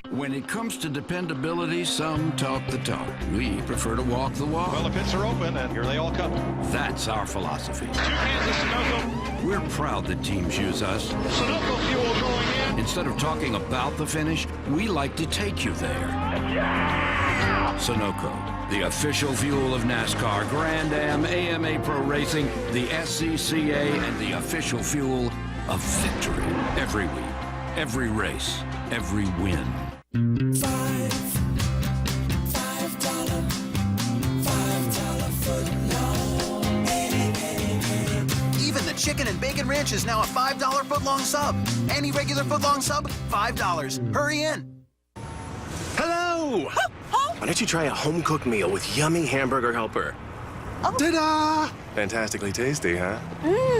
When it comes to dependability, some talk the talk. We prefer to walk the walk. Well, the pits are open, and here they all come. That's our philosophy. 2 cans of Sunoco. We're proud that teams use us. Sunoco fuel going in. Instead of talking about the finish, we like to take you there. Sunoco, the official fuel of NASCAR, Grand Am, AMA Pro Racing, the SCCA, and the official fuel of victory. Every week, every race, every win. $5 footlong. Even the chicken and bacon ranch is now a $5 footlong sub. Any regular footlong sub, $5. Hurry in. Hello! Why don't you try a home-cooked meal with yummy hamburger helper? Oh. Ta-da! Fantastically tasty, huh?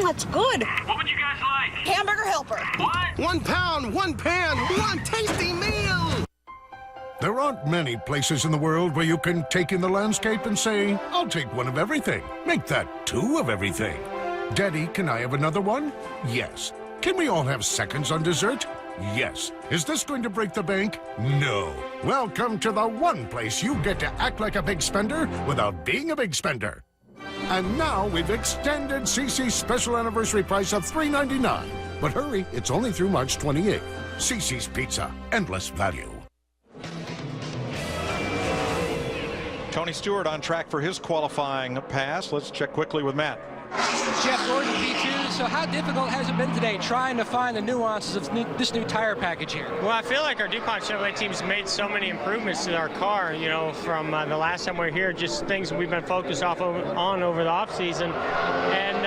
That's good. What would you guys like? Hamburger helper. What? 1 pound, 1 pan, 1 tasty meal! There aren't many places in the world where you can take in the landscape and say, I'll take one of everything. Make that 2 of everything. Daddy, can I have another one? Yes. Can we all have seconds on dessert? Yes. Is this going to break the bank? No. Welcome to the one place you get to act like a big spender without being a big spender. And now we've extended CC's special anniversary price of $3.99. But hurry, it's only through March 28th. CC's Pizza, endless value. Tony Stewart on track for his qualifying pass. Let's check quickly with Matt. Jeff Gordon, P2. So how difficult has it been today trying to find the nuances of this new tire package here? Well, I feel like our DuPont Chevrolet team's made so many improvements to our car, you know, from the last time we were here, just things we've been focused on over the offseason. And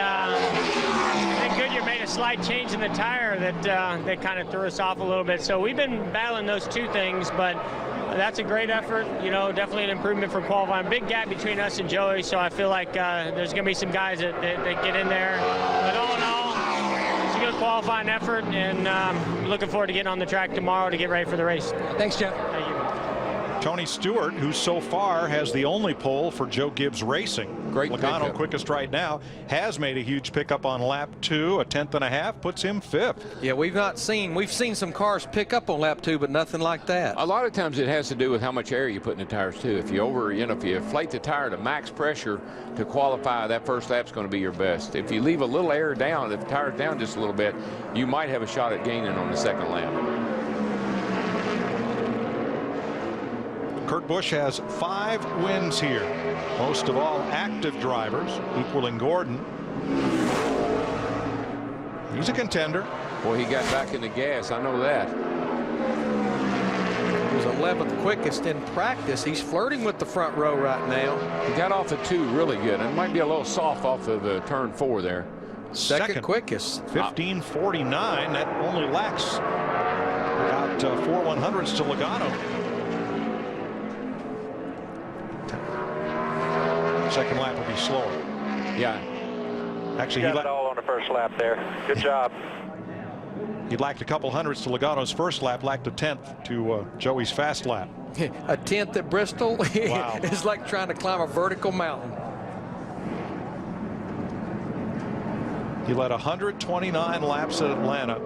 Goodyear made a slight change in the tire that kind of threw us off a little bit. So we've been battling those two things, but that's a great effort, you know, definitely an improvement from qualifying. Big gap between us and Joey, so I feel like there's going to be some guys that get in there. But all in all, it's a good qualifying effort, and looking forward to getting on the track tomorrow to get ready for the race. Thanks, Jeff. Thank you. Tony Stewart, who so far has the only pole for Joe Gibbs Racing. Great Logano pickup. quickest right now, has made a huge pickup on lap 2, a 1/10.5, puts him 5th. Yeah, we've seen some cars pick up on lap 2, but nothing like that. A lot of times it has to do with how much air you put in the tires too. If you if you inflate the tire to max pressure to qualify, that first lap's going to be your best. If you leave a little air down, if the tire's down just a little bit, you might have a shot at gaining on the second lap. Kurt Busch has 5 wins here, most of all active drivers, equaling Gordon. He's a contender. Boy, he got back in the gas. I know that. He was 11th quickest in practice. He's flirting with the front row right now. He got off at 2 really good. It might be a little soft off of turn 4 there. Second quickest. 15:49. That only lacks about 4 100ths to Logano. Second lap will be slower. Yeah. Actually, he got it all on the first lap there. Good job. He lacked a couple hundredths to Logano's first lap, lacked a 10th to Joey's fast lap. A 10th at Bristol. Wow. It's like trying to climb a vertical mountain. He led 129 laps at Atlanta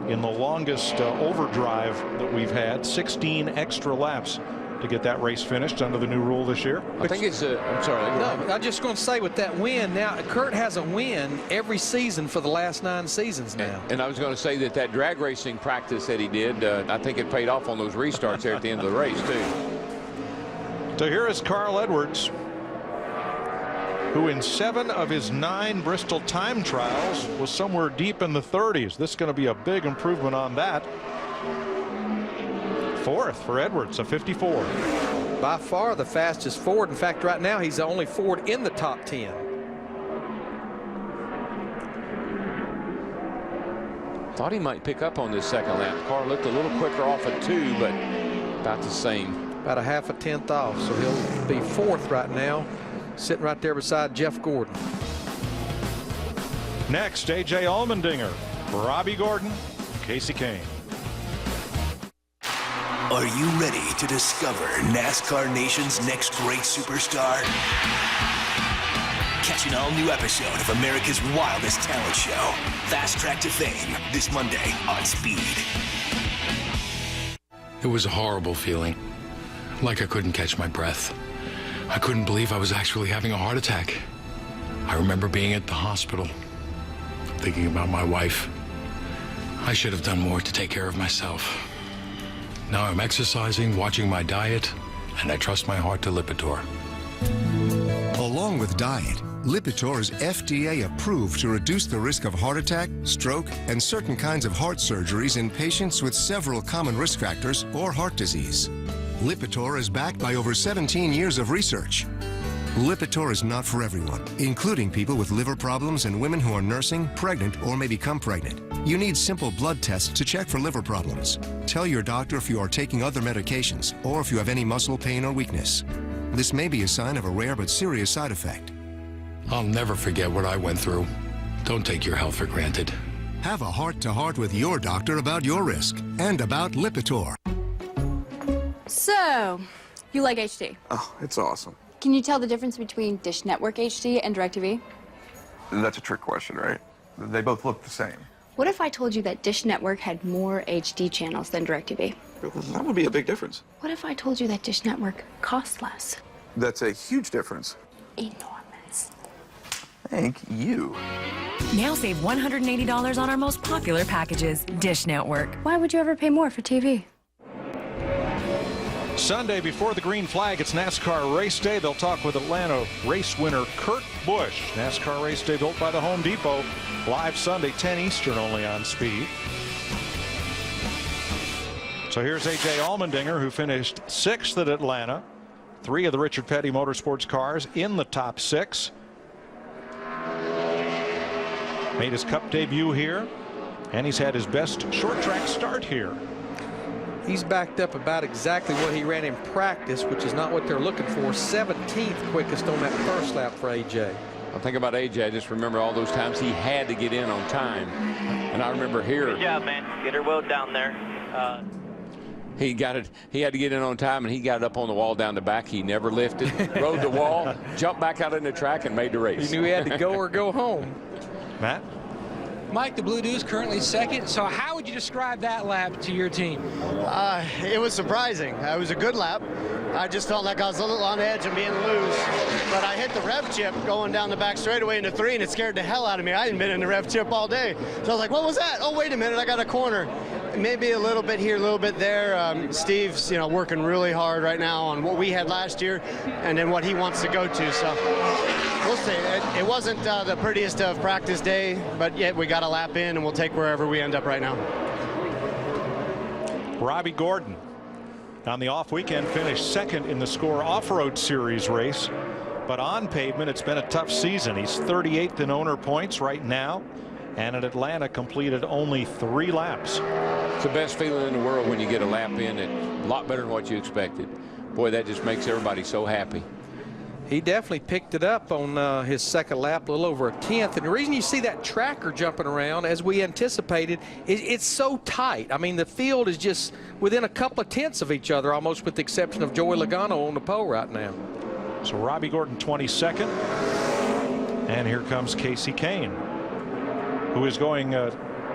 in the longest overdrive that we've had, 16 extra laps to get that race finished under the new rule this year. I think it's I'm sorry. No, I'm just going to say with that win, now Kurt has a win every season for the last 9 seasons now. And I was going to say that drag racing practice that he did, I think it paid off on those restarts there at the end of the race too. So here is Carl Edwards, who in 7 of his 9 Bristol time trials was somewhere deep in the 30s. This is going to be a big improvement on that. 4th for Edwards, a 54. By far the fastest Ford. In fact, right now he's the only Ford in the top 10. Thought he might pick up on this second lap. The car looked a little quicker off at 2, but about the same. About a half a tenth off, so he'll be 4th right now, sitting right there beside Jeff Gordon. Next, A.J. Allmendinger, Robbie Gordon, Casey Kane. Are you ready to discover NASCAR Nation's next great superstar? Catch an all-new episode of America's Wildest Talent Show, Fast Track to Fame, this Monday on Speed. It was a horrible feeling, like I couldn't catch my breath. I couldn't believe I was actually having a heart attack. I remember being at the hospital, thinking about my wife. I should have done more to take care of myself. Now I'm exercising, watching my diet, and I trust my heart to Lipitor. Along with diet, Lipitor is FDA approved to reduce the risk of heart attack, stroke, and certain kinds of heart surgeries in patients with several common risk factors or heart disease. Lipitor is backed by over 17 years of research. Lipitor is not for everyone, including people with liver problems and women who are nursing, pregnant, or may become pregnant. You need simple blood tests to check for liver problems. Tell your doctor if you are taking other medications or if you have any muscle pain or weakness. This may be a sign of a rare but serious side effect. I'll never forget what I went through. Don't take your health for granted. Have a heart-to-heart with your doctor about your risk and about Lipitor. So, you like HD? Oh, it's awesome. Can you tell the difference between Dish Network HD and DirecTV? That's a trick question, right? They both look the same. What if I told you that Dish Network had more HD channels than DirecTV? That would be a big difference. What if I told you that Dish Network costs less? That's a huge difference. Enormous. Thank you. Now save $180 on our most popular packages. Dish Network. Why would you ever pay more for TV? Sunday before the green flag, it's NASCAR race day. They'll talk with Atlanta race winner Kurt Busch. NASCAR race day built by the Home Depot. Live Sunday, 10 Eastern only on Speed. So here's A.J. Allmendinger, who finished 6th at Atlanta. 3 of the Richard Petty Motorsports cars in the top 6. Made his Cup debut here, and he's had his best short track start here. He's backed up about exactly what he ran in practice, which is not what they're looking for. 17th quickest on that first lap for A.J. I'll think about A.J. I just remember all those times he had to get in on time. And I remember here. Good job, man. Get her well down there. He got it. He had to get in on time, and he got it up on the wall down the back. He never lifted, rode the wall, jumped back out in the track, and made the race. He knew he had to go or go home. Matt? Mike, the Blue Deuce currently second. So how would you describe that lap to your team? It was surprising. It was a good lap. I just felt like I was a little on edge and being loose. But I hit the rev chip going down the back straightaway into 3, and it scared the hell out of me. I hadn't been in the rev chip all day. So I was like, what was that? Oh, wait a minute, I got a corner. Maybe a little bit here, a little bit there. Steve's, working really hard right now on what we had last year and then what he wants to go to. So we'll see. It wasn't the prettiest of practice day, but yet we got a lap in, and we'll take wherever we end up right now. Robbie Gordon on the off weekend finished 2nd in the SCORE Off-Road Series race. But on pavement, it's been a tough season. He's 38th in owner points right now, and at Atlanta completed only 3 laps. It's the best feeling in the world when you get a lap in. It's a lot better than what you expected. Boy, that just makes everybody so happy. He definitely picked it up on his second lap, a little over a 10th. And the reason you see that tracker jumping around, as we anticipated, it's so tight. I mean, the field is just within a couple of tenths of each other, almost with the exception of Joey Logano on the pole right now. So Robbie Gordon 22nd. And here comes Casey Kane, who is going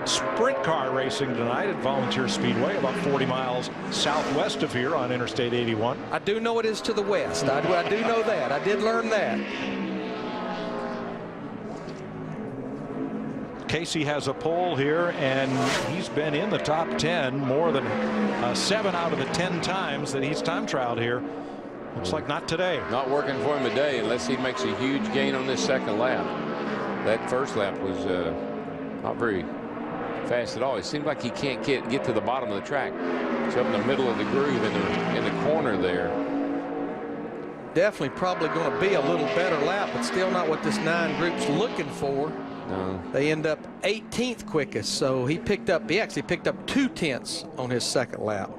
sprint car racing tonight at Volunteer Speedway, about 40 miles southwest of here on Interstate 81. I do know it is to the west. I do know that. I did learn that. Casey has a pole here, and he's been in the top 10 more than 7 out of the 10 times that he's time trialed here. Looks like not today. Not working for him today unless he makes a huge gain on this second lap. That first lap was not very fast at all. It seemed like he can't get to the bottom of the track. It's up in the middle of the groove in the corner there. Definitely probably going to be a little better lap, but still not what this 9 group's looking for. No. They end up 18th quickest, so he actually picked up 2 tenths on his second lap.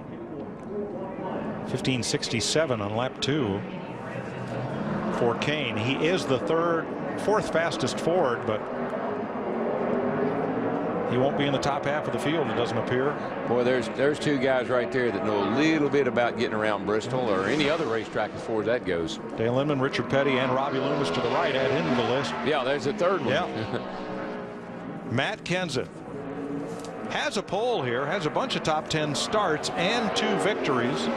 15:67 on lap 2 for Kane. He is the 4th fastest Ford, but he won't be in the top half of the field, it doesn't appear. Boy, there's 2 guys right there that know a little bit about getting around Bristol or any other racetrack as far as that goes. Dale Inman, Richard Petty, and Robbie Loomis to the right add into the list. Yeah, there's a 3rd one. Yeah. Matt Kenseth has a pole here, has a bunch of top 10 starts and 2 victories.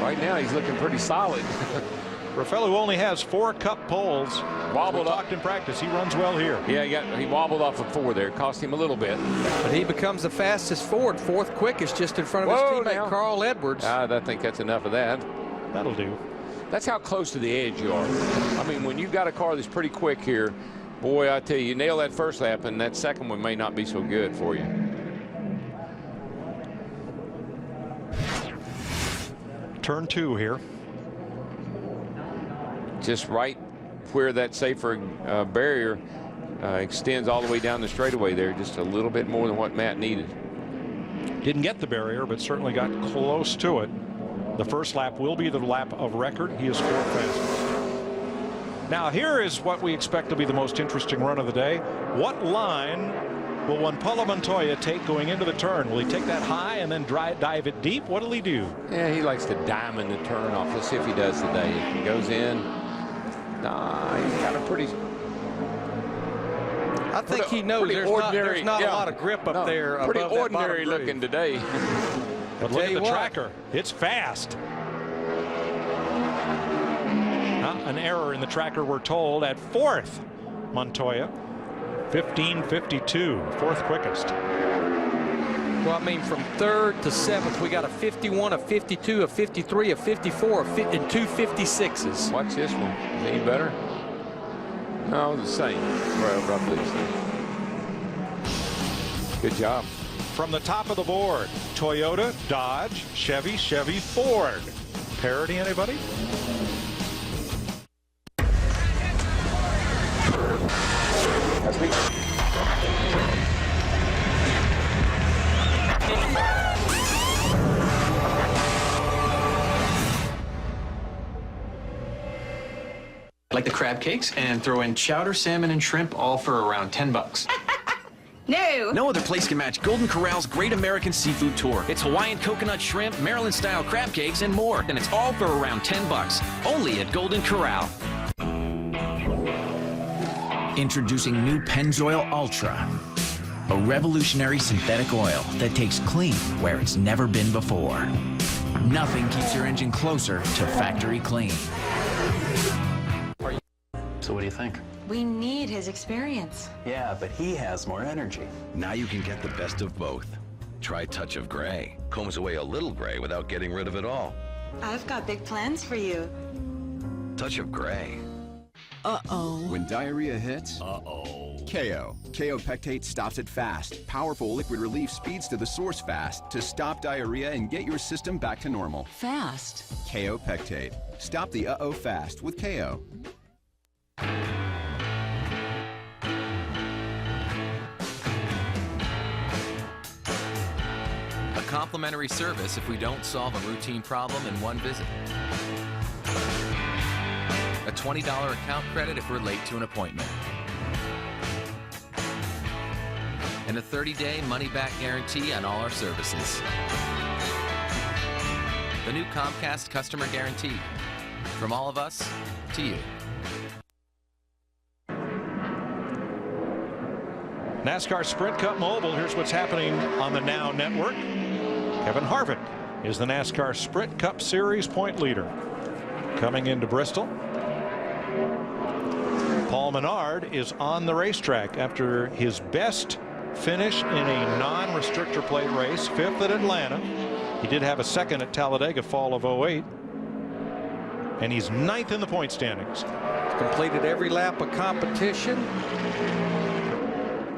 Right now he's looking pretty solid. For a fellow who only has 4 Cup poles, wobbled talked in practice, he runs well here. Yeah, he wobbled off of 4 there. Cost him a little bit. But he becomes the fastest Ford, 4th quickest, just in front of his teammate Carl Edwards. I think that's enough of that. That'll do. That's how close to the edge you are. I mean, when you've got a car that's pretty quick here, boy, I tell you, you nail that first lap, and that second one may not be so good for you. Turn 2 here. Just right where that safer barrier extends all the way down the straightaway there, just a little bit more than what Matt needed. Didn't get the barrier, but certainly got close to it. The first lap will be the lap of record. He is 4th fastest. Now here is what we expect to be the most interesting run of the day. What line will Juan Montoya take going into the turn? Will he take that high and then dive it deep? What will he do? Yeah, he likes to diamond the turn off. Let's see if he does today. If he goes in, nah, he's got a pretty... I think he knows there's not a lot of grip up there. Pretty above that ordinary bottom looking today. But look at the tracker. It's fast. An error in the tracker, we're told, at 4th. Montoya, 15:52, 4th quickest. Well, I mean, from 3rd to 7th, we got a 51, a 52, a 53, a 54, and 2 56s. Watch this one. Is it any better? No, the same. Roughly the same. Good job. From the top of the board, Toyota, Dodge, Chevy, Ford. Parity, anybody? Like the crab cakes and throw in chowder, salmon, and shrimp, all for around $10. No! No other place can match Golden Corral's Great American Seafood Tour. It's Hawaiian coconut shrimp, Maryland-style crab cakes, and more. And it's all for around $10. Only at Golden Corral. Introducing new Pennzoil Ultra, a revolutionary synthetic oil that takes clean where it's never been before. Nothing keeps your engine closer to factory clean. So what do you think? We need his experience. Yeah, but he has more energy. Now you can get the best of both. Try Touch of Gray. Combs away a little gray without getting rid of it all. I've got big plans for you. Touch of Gray. Uh-oh. When diarrhea hits, KO. KO Pectate stops it fast. Powerful liquid relief speeds to the source fast to stop diarrhea and get your system back to normal. Fast. KO Pectate. Stop the uh-oh fast with KO. A complimentary service if we don't solve a routine problem in one visit. A $20 account credit if we're late to an appointment. And a 30-day money-back guarantee on all our services. The new Comcast Customer Guarantee. From all of us to you. NASCAR Sprint Cup Mobile. Here's what's happening on the Now Network. Kevin Harvick is the NASCAR Sprint Cup Series point leader. Coming into Bristol, Paul Menard is on the racetrack after his best finish in a non-restrictor plate race, 5th at Atlanta. He did have a 2nd at Talladega fall of 08. And he's 9th in the point standings. Completed every lap of competition.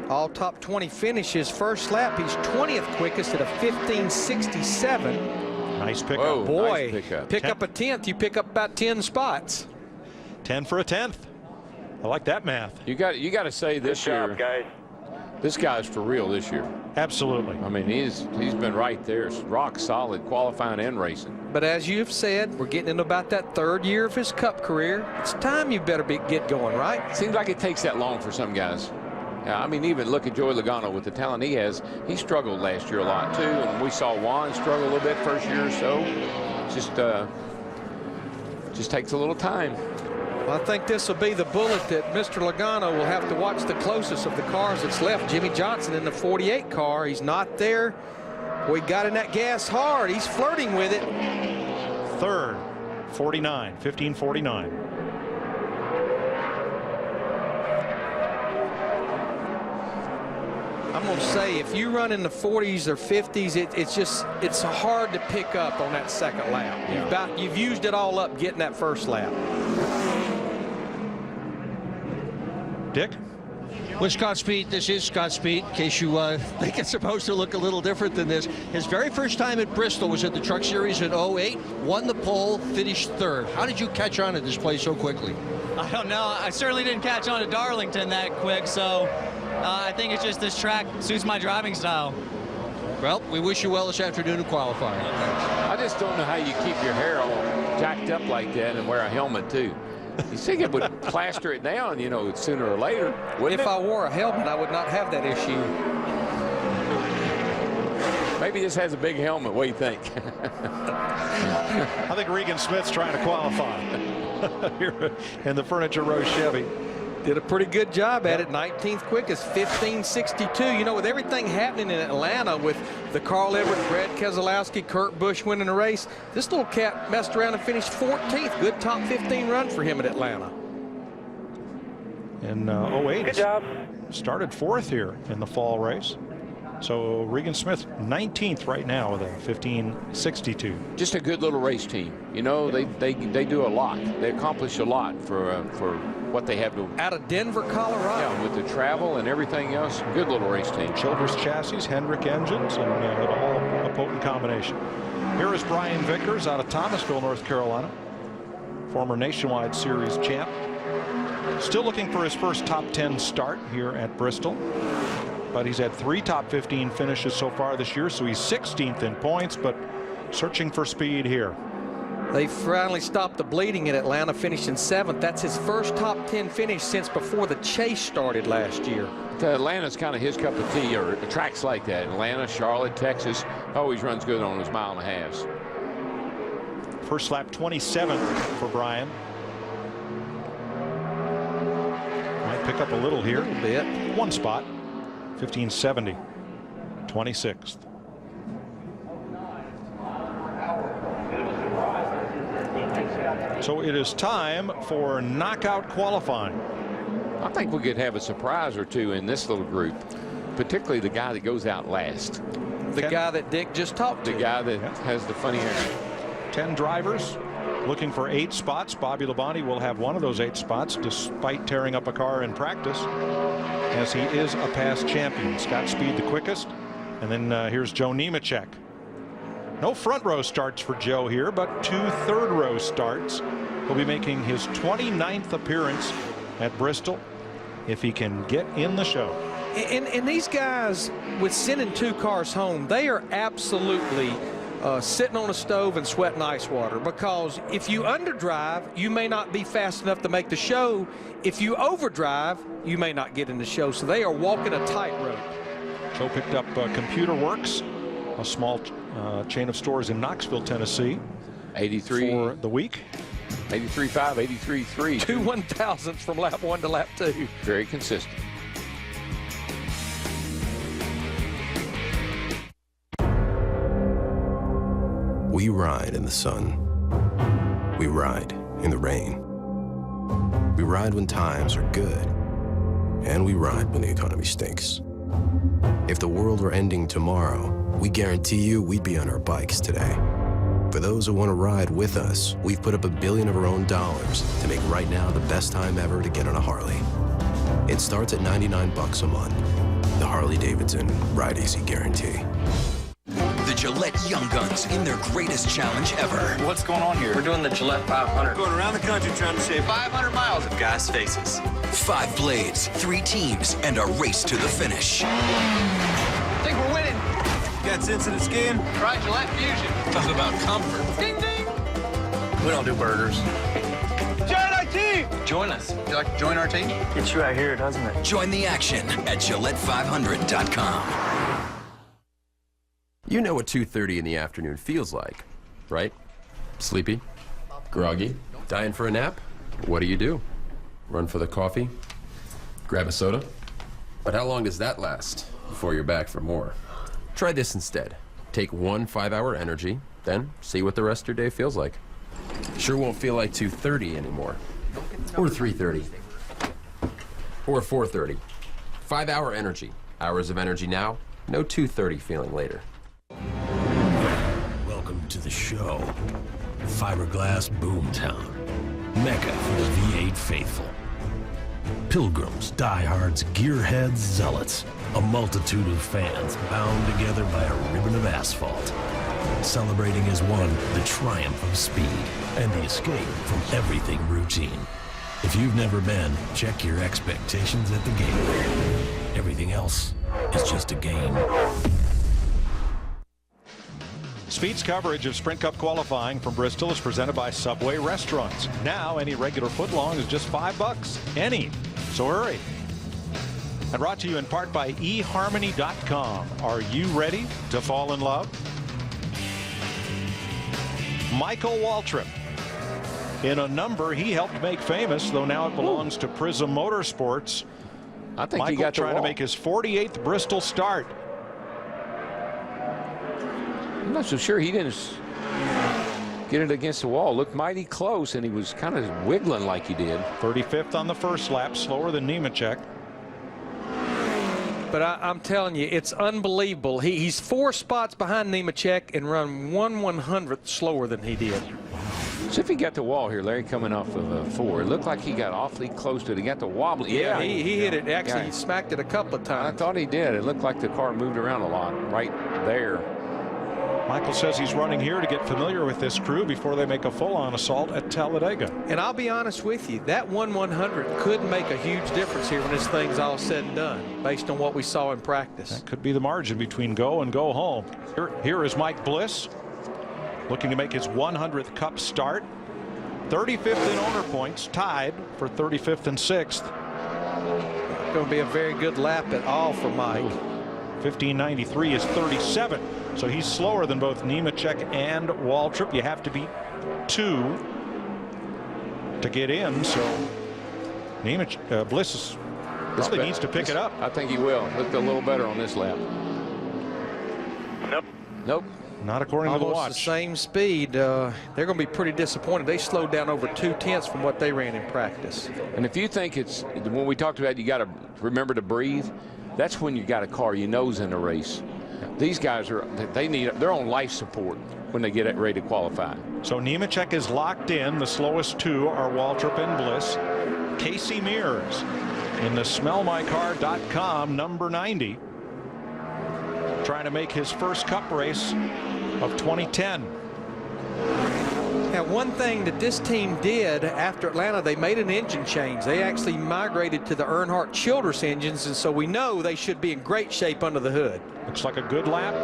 All top 20 finishes. First lap, he's 20th quickest at a 15:67. Nice pickup. Whoa, boy, nice pickup. Pick up a 10th, you pick up about 10 spots. 10 for a 10th. I like that math. You got to say this year, guys. This guy's for real this year. Absolutely. I mean, he's been right there. It's rock solid qualifying and racing. But as you've said, we're getting into about that 3rd year of his Cup career. It's time you better get going, right? Seems like it takes that long for some guys. Yeah, I mean, even look at Joey Logano with the talent he has. He struggled last year a lot too, and we saw Juan struggle a little bit first year or so. Just takes a little time. Well, I think this will be the bullet that Mr. Logano will have to watch the closest of the cars that's left. Jimmy Johnson in the 48 car. He's not there. We got in that gas hard. He's flirting with it. 3rd, 49, 15:49. I'm going to say if you run in the 40s or 50s, it's hard to pick up on that 2nd lap. Yeah. You've used it all up getting that 1st lap. Dick? With Scott Speed, this is Scott Speed, in case you think it's supposed to look a little different than this. His very first time at Bristol was at the Truck Series in 08, won the pole, finished 3rd. How did you catch on to this place so quickly? I don't know. I certainly didn't catch on to Darlington that quick, so I think it's just this track suits my driving style. Well, we wish you well this afternoon in qualifying. I just don't know how you keep your hair all jacked up like that and wear a helmet too. You think it would plaster it down, you know, sooner or later, wouldn't If it? I wore a helmet, I would not have that issue. Maybe this has a big helmet. What do you think? I think Regan Smith's trying to qualify here in the Furniture Row Chevy. Did a pretty good job at it. 19th quickest, 15:62. You know, with everything happening in Atlanta with the Carl Everett, Brad Keselowski, Kurt Busch winning the race, this little cat messed around and finished 14th. Good top 15 run for him at Atlanta. In 08. Good job. Started 4th here in the fall race. So Regan Smith 19th right now with a 15:62. Just a good little race team. You know, they do a lot. They accomplish a lot for what they have to. Out of Denver, Colorado. Yeah, with the travel and everything else, good little race team. Childress chassis, Hendrick engines, and all a potent combination. Here is Brian Vickers out of Thomasville, North Carolina, former Nationwide Series champ. Still looking for his first top 10 start here at Bristol. But he's had 3 top 15 finishes so far this year, so he's 16th in points, but searching for speed here. They finally stopped the bleeding in Atlanta, finishing 7th. That's his first top 10 finish since before the chase started last year. Atlanta's kind of his cup of tea, or tracks like that. Atlanta, Charlotte, Texas, always runs good on his mile and a halves. First lap 27th for Brian. Might pick up a little here. A little bit. 1 spot. 15:70, 26th. So it is time for knockout qualifying. I think we could have a surprise or two in this little group, particularly the guy that goes out last. The guy that Dick just talked to. The guy that has the funny hair. 10 drivers looking for 8 spots. Bobby Labonte will have one of those 8 spots despite tearing up a car in practice, as he is a past champion. Scott Speed the quickest, and then here's Joe Nemechek. No front row starts for Joe here, but 2 third row starts. He'll be making his 29th appearance at Bristol if he can get in the show. And these guys, with sending 2 cars home, they are absolutely sitting on a stove and sweating ice water, because if you underdrive, you may not be fast enough to make the show. If you overdrive, you may not get in the show. So they are walking a tightrope. Joe picked up Computer Works, a small chain of stores in Knoxville, Tennessee. 83 for the week. 83.5, 83.3. 2 1,000ths from lap 1 to lap 2. Very consistent. We ride in the sun. We ride in the rain. We ride when times are good. And we ride when the economy stinks. If the world were ending tomorrow, we guarantee you we'd be on our bikes today. For those who want to ride with us, we've put up $1 billion of our own dollars to make right now the best time ever to get on a Harley. It starts at $99 a month. The Harley-Davidson Ride Easy Guarantee. The Gillette Young Guns in their greatest challenge ever. What's going on here? We're doing the Gillette 500. Going around the country trying to save 500 miles of guys' faces. 5 blades, 3 teams, and a race to the finish. I think we're winning. Got sensitive skin? Try Gillette Fusion. Talk about comfort. Ding, ding. We don't do burgers. Join our team. Join us. Would you like to join our team? It's right here, doesn't it? Join the action at Gillette500.com. You know what 2:30 in the afternoon feels like, right? Sleepy? Groggy? Dying for a nap? What do? Run for the coffee? Grab a soda? But how long does that last before you're back for more? Try this instead. Take 1 5-hour energy, then see what the rest of your day feels like. Sure won't feel like 2:30 anymore. Or 3:30. Or 4:30. 5-hour energy. Hours of energy now, no 2:30 feeling later. Welcome to the show. Fiberglass Boomtown. Mecca for the V8 faithful. Pilgrims, diehards, gearheads, zealots. A multitude of fans bound together by a ribbon of asphalt. Celebrating as one the triumph of speed and the escape from everything routine. If you've never been, check your expectations at the gate. Everything else is just a game. Speed's coverage of Sprint Cup qualifying from Bristol is presented by Subway Restaurants. Now, any regular footlong is just $5. Any. So hurry. And brought to you in part by eHarmony.com. Are you ready to fall in love? Michael Waltrip in a number he helped make famous, though now it belongs to Prism Motorsports. I think Michael he got trying to make his 48th Bristol start. I'm not so sure he didn't get it against the wall. Looked mighty close, and he was kind of wiggling like he did. 35th on the first lap, slower than Nemechek. But I'm telling you, it's unbelievable. He's 4 spots behind Nemechek and run 1/100th slower than he did. So if he got the wall here, Larry, coming off of a 4, it looked like he got awfully close to it. He got the wobbly. Yeah, he hit it. Actually, he smacked it a couple of times. I thought he did. It looked like the car moved around a lot right there. Michael says he's running here to get familiar with this crew before they make a full-on assault at Talladega. And I'll be honest with you, that 1/100 could make a huge difference here when this thing's all said and done, based on what we saw in practice. That could be the margin between go and go home. Here is Mike Bliss, looking to make his 100th Cup start. 35th in owner points, tied for 35th and 6th. Going to be a very good lap at all for Mike. 1593 is 37, so he's slower than both Nemechek and Waltrip. You have to beat 2 to get in, so Bliss really needs to pick it up. I think he will. Looked a little better on this lap. Nope. Not according to the watch. The same speed. They're going to be pretty disappointed. They slowed down over 2/10 from what they ran in practice. And if you think it's, when we talked about you got to remember to breathe, that's when you got a car you know's in a race. These guys they're on life support when they get ready to qualify. So Nemechek is locked in. The slowest 2 are Waltrip and Bliss. Casey Mears in the smellmycar.com number 90, trying to make his first Cup race of 2010. Now, one thing that this team did after Atlanta, they made an engine change. They actually migrated to the Earnhardt Childress engines, and so we know they should be in great shape under the hood. Looks like a good lap.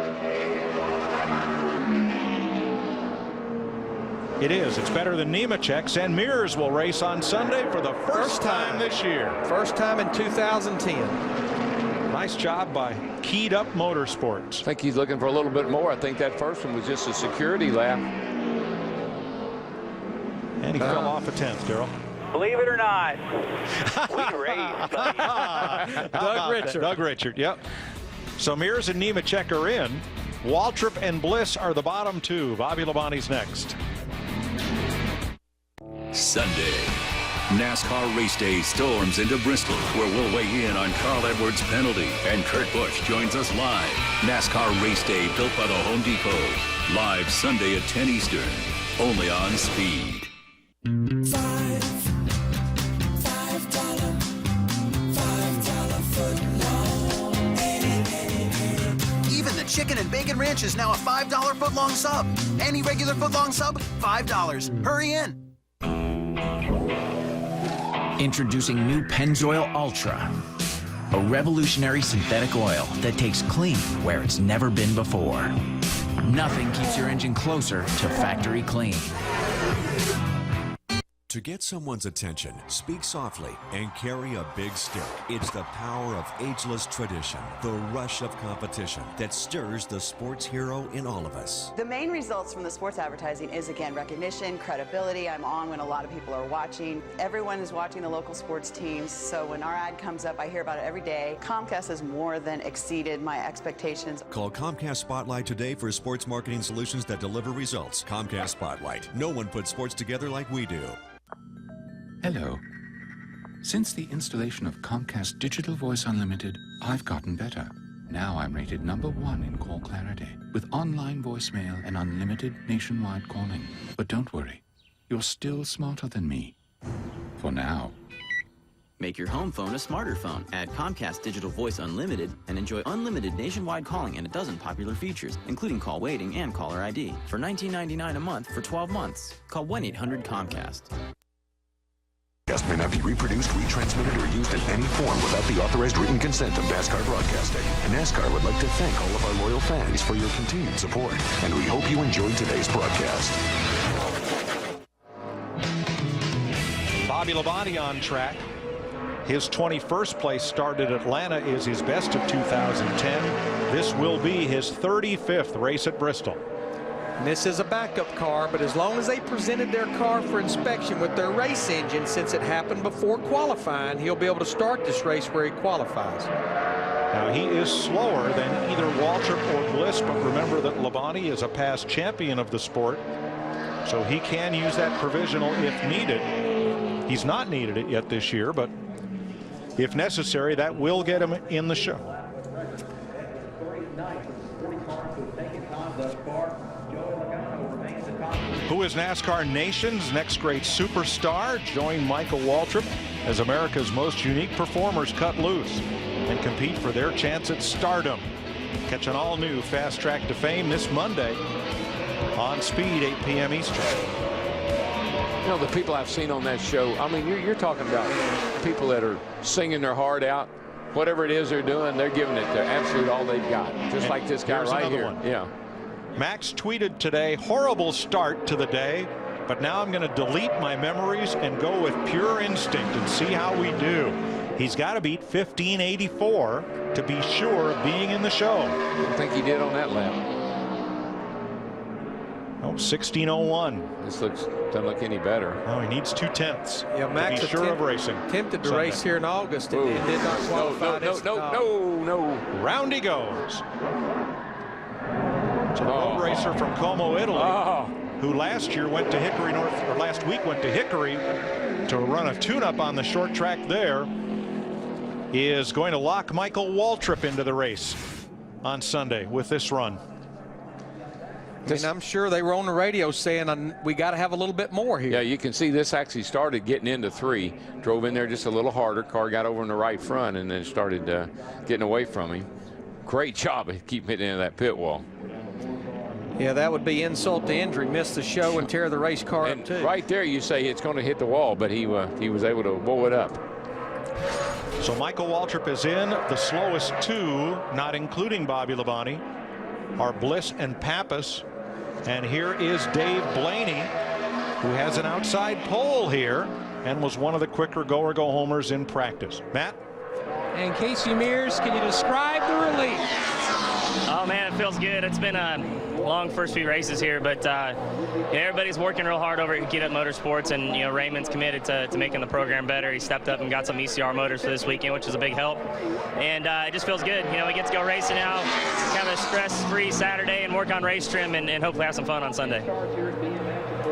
It is. It's better than Nemechek's, and Mears will race on Sunday for the first time this year. First time in 2010. Nice job by Keyed Up Motorsports. I think he's looking for a little bit more. I think that first one was just a security lap. And he fell off a 10th, Darrell. Believe it or not, we raced. Doug Richard. Doug Richard, yep. So Mears and Nemechek are in. Waltrip and Bliss are the bottom 2. Bobby Labonte's next. Sunday, NASCAR race day storms into Bristol, where we'll weigh in on Carl Edwards' penalty, and Kurt Busch joins us live. NASCAR race day built by the Home Depot. Live Sunday at 10 Eastern, only on Speed. Even the Chicken and Bacon Ranch is now a $5 footlong sub. Any regular footlong sub, $5. Hurry in. Introducing new Pennzoil Ultra, a revolutionary synthetic oil that takes clean where it's never been before. Nothing keeps your engine closer to factory clean. To get someone's attention, speak softly and carry a big stick. It's the power of ageless tradition, the rush of competition that stirs the sports hero in all of us. The main results from the sports advertising is, again, recognition, credibility. I'm on when a lot of people are watching. Everyone is watching the local sports teams, so when our ad comes up, I hear about it every day. Comcast has more than exceeded my expectations. Call Comcast Spotlight today for sports marketing solutions that deliver results. Comcast Spotlight. No one puts sports together like we do. Hello. Since the installation of Comcast Digital Voice Unlimited, I've gotten better. Now I'm rated #1 in call clarity, with online voicemail and unlimited nationwide calling. But don't worry, you're still smarter than me. For now. Make your home phone a smarter phone. Add Comcast Digital Voice Unlimited and enjoy unlimited nationwide calling and a dozen popular features, including call waiting and caller ID, for $19.99 a month for 12 months. Call 1-800-COMCAST. Broadcast may not be reproduced, retransmitted, or used in any form without the authorized written consent of NASCAR Broadcasting. NASCAR would like to thank all of our loyal fans for your continued support, and we hope you enjoyed today's broadcast. Bobby Labonte on track. His 21st place start at Atlanta is his best of 2010. This will be his 35th race at Bristol. And this is a backup car, but as long as they presented their car for inspection with their race engine, since it happened before qualifying, he'll be able to start this race where he qualifies. Now, he is slower than either Waltrip or Bliss, but remember that Labonte is a past champion of the sport, so he can use that provisional if needed. He's not needed it yet this year, but if necessary, that will get him in the show. Who is NASCAR Nation's next great superstar? Join Michael Waltrip as America's most unique performers cut loose and compete for their chance at stardom. Catch an all-new Fast Track to Fame this Monday on Speed, 8 p.m. Eastern. You know, the people I've seen on that show, I mean, you're talking about people that are singing their heart out. Whatever it is they're doing, they're giving it their absolute all they've got. Just like this guy right here. One. Yeah. Max tweeted today, horrible start to the day, but now I'm going to delete my memories and go with pure instinct and see how we do. He's got to beat 1584 to be sure of being in the show. I don't think he did on that lap. Oh, 1601. This doesn't look any better. Oh, he needs 2/10. Yeah, Max to be sure of racing. Attempted to race here in August and did not qualify. No. Round he goes. It's a road racer from Como, Italy, who last week went to Hickory to run a tune-up on the short track there, is going to lock Michael Waltrip into the race on Sunday with this run. And I'm sure they were on the radio saying we got to have a little bit more here. Yeah, you can see this actually started getting into 3, drove in there just a little harder, car got over in the right front, and then started getting away from him. Great job of keeping it into that pit wall. Yeah, that would be insult to injury. Miss the show and tear the race car up too. Right there, you say it's going to hit the wall, but he was able to blow it up. So Michael Waltrip is in. The slowest 2, not including Bobby Labonte, are Bliss and Pappas. And here is Dave Blaney, who has an outside pole here and was one of the quicker go-homers in practice. Matt? And Casey Mears, can you describe the relief? Oh man, it feels good. It's been a long first few races here, but everybody's working real hard over at Get Up Motorsports, and Raymond's committed to making the program better. He stepped up and got some ECR motors for this weekend, which is a big help. And it just feels good. We get to go racing now, have a stress-free Saturday, and work on race trim, and hopefully have some fun on Sunday.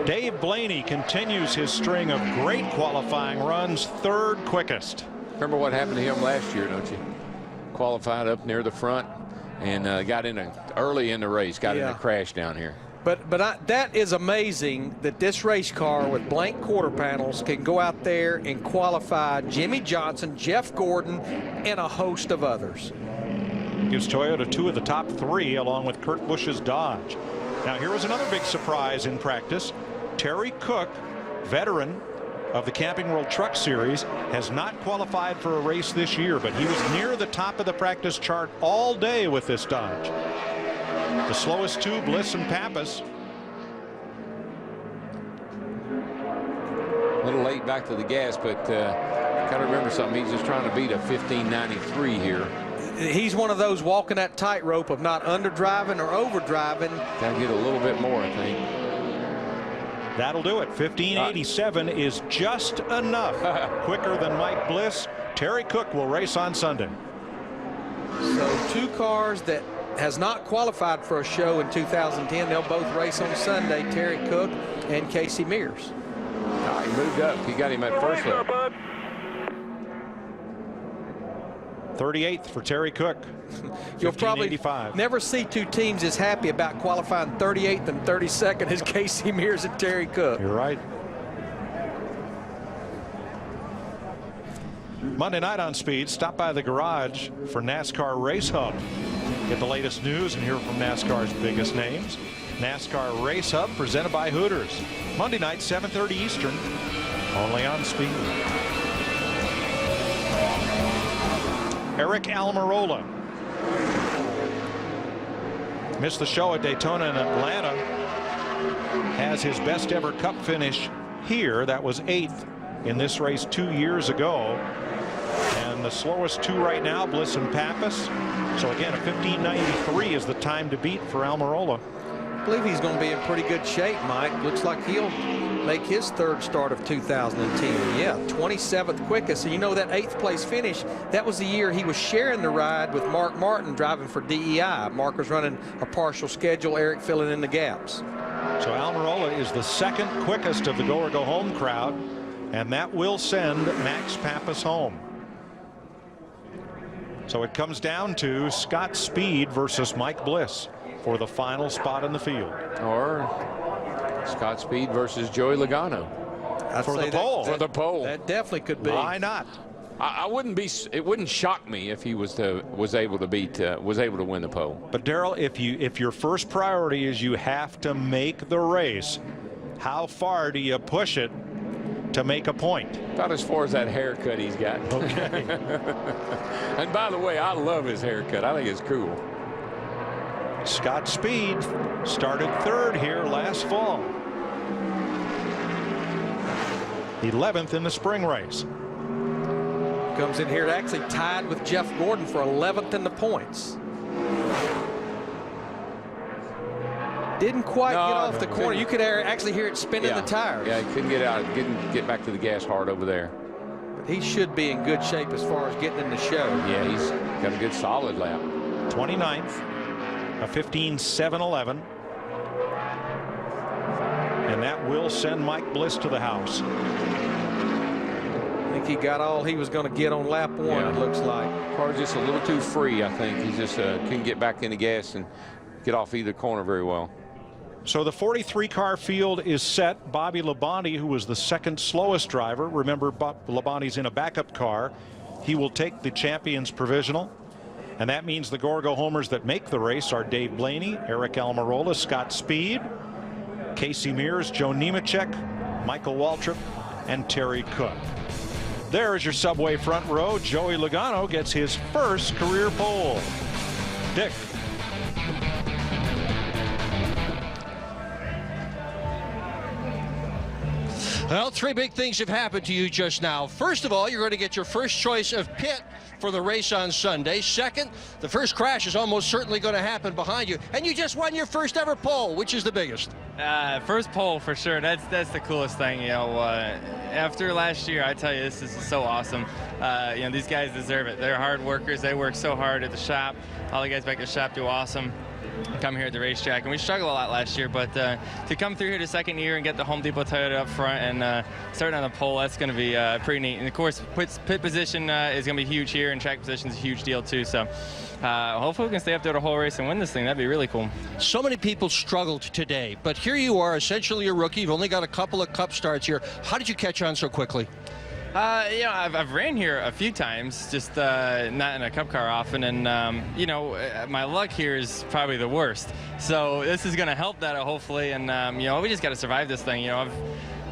Dave Blaney continues his string of great qualifying runs, 3rd quickest. Remember what happened to him last year, don't you? Qualified up near the front and got in early in the race, got in a crash down here. But that is amazing that this race car with blank quarter panels can go out there and qualify Jimmy Johnson, Jeff Gordon, and a host of others. Gives Toyota 2 of the top 3 along with Kurt Busch's Dodge. Now here was another big surprise in practice. Terry Cook, veteran of the Camping World Truck Series, has not qualified for a race this year, but he was near the top of the practice chart all day with this Dodge. The slowest 2, Bliss and Pappas. A little late back to the gas, but got to remember something. He's just trying to beat a 1593 here. He's one of those walking that tightrope of not underdriving or overdriving. Got to get a little bit more, I think. That'll do it. 1587 is just enough. Quicker than Mike Bliss. Terry Cook will race on Sunday. So 2 cars that has not qualified for a show in 2010. They'll both race on Sunday, Terry Cook and Casey Mears. He moved up. He got him at first lap. 38th for Terry Cook. You'll probably never see 2 teams as happy about qualifying 38th and 32nd as Casey Mears and Terry Cook. You're right. Monday night on Speed, stop by the garage for NASCAR Race Hub. Get the latest news and hear from NASCAR's biggest names. NASCAR Race Hub presented by Hooters. Monday night, 7:30 Eastern, only on Speed. Eric Almirola missed the show at Daytona and Atlanta. Has his best ever Cup finish here. That was 8th in this race 2 years ago. And the slowest 2 right now, Bliss and Pappas. So again, a 1593 is the time to beat for Almirola. believe he's going to be in pretty good shape, Mike. Looks like he'll make his third start of 2010. Yeah, 27th quickest. And you know that 8th place finish, that was the year he was sharing the ride with Mark Martin driving for DEI. Mark was running a partial schedule, Eric filling in the gaps. So Almirola is the second quickest of the Go or Go Home crowd, and that will send Max Pappas home. So it comes down to Scott Speed versus Mike Bliss for the final spot in the field. Or Scott Speed versus Joey Logano. For the pole. For the pole. That definitely could be. Why not? I wouldn't be. It wouldn't shock me if he was able to win the pole. But Darrell, if your first priority is you have to make the race, how far do you push it to make a point? About as far as that haircut he's got. Okay. And by the way, I love his haircut. I think it's cool. Scott Speed started third here last fall. 11th in the spring race. Comes in here actually tied with Jeff Gordon for 11th in the points. Didn't quite get off the corner. You could actually hear it spinning the tires. Yeah, he couldn't get out. Couldn't get back to the gas hard over there. But he should be in good shape as far as getting in the show. Yeah, he's got a good solid lap. 29th, a 15.711. And that will send Mike Bliss to the house. I think he got all he was going to get on lap 1, it looks like. Car's just a little too free, I think. He just couldn't get back in the gas and get off either corner very well. So the 43 car field is set. Bobby Labonte, who was the second slowest driver. Remember, Labonte's in a backup car. He will take the champion's provisional. And that means the Go or Go homers that make the race are Dave Blaney, Eric Almirola, Scott Speed, Casey Mears, Joe Nemechek, Michael Waltrip, and Terry Cook. There is your Subway front row. Joey Logano gets his first career pole. Dick. Well, 3 big things have happened to you just now. First of all, you're going to get your first choice of pit for the race on Sunday. Second, the first crash is almost certainly going to happen behind you. And you just won your first ever pole. Which is the biggest? First pole for sure. That's the coolest thing. You know, after last year, I tell you, this is so awesome. You know, these guys deserve it. They're hard workers. They work so hard at the shop. All the guys back at the shop do awesome. Come here at the racetrack, and we struggled a lot last year, but to come through here the second year and get the Home Depot Toyota up front and starting on the pole, that's going to be pretty neat. And of course, pit position is going to be huge here, and track position is a huge deal too. So hopefully we can stay up there the whole race and win this thing. That'd be really cool. So many people struggled today, but here you are, essentially a rookie. You've only got a couple of Cup starts here. How did you catch on so quickly? You know, I've ran here a few times, just not in a Cup car often, and you know, my luck here is probably the worst. So this is going to help that, hopefully, and you know, we just got to survive this thing. You know,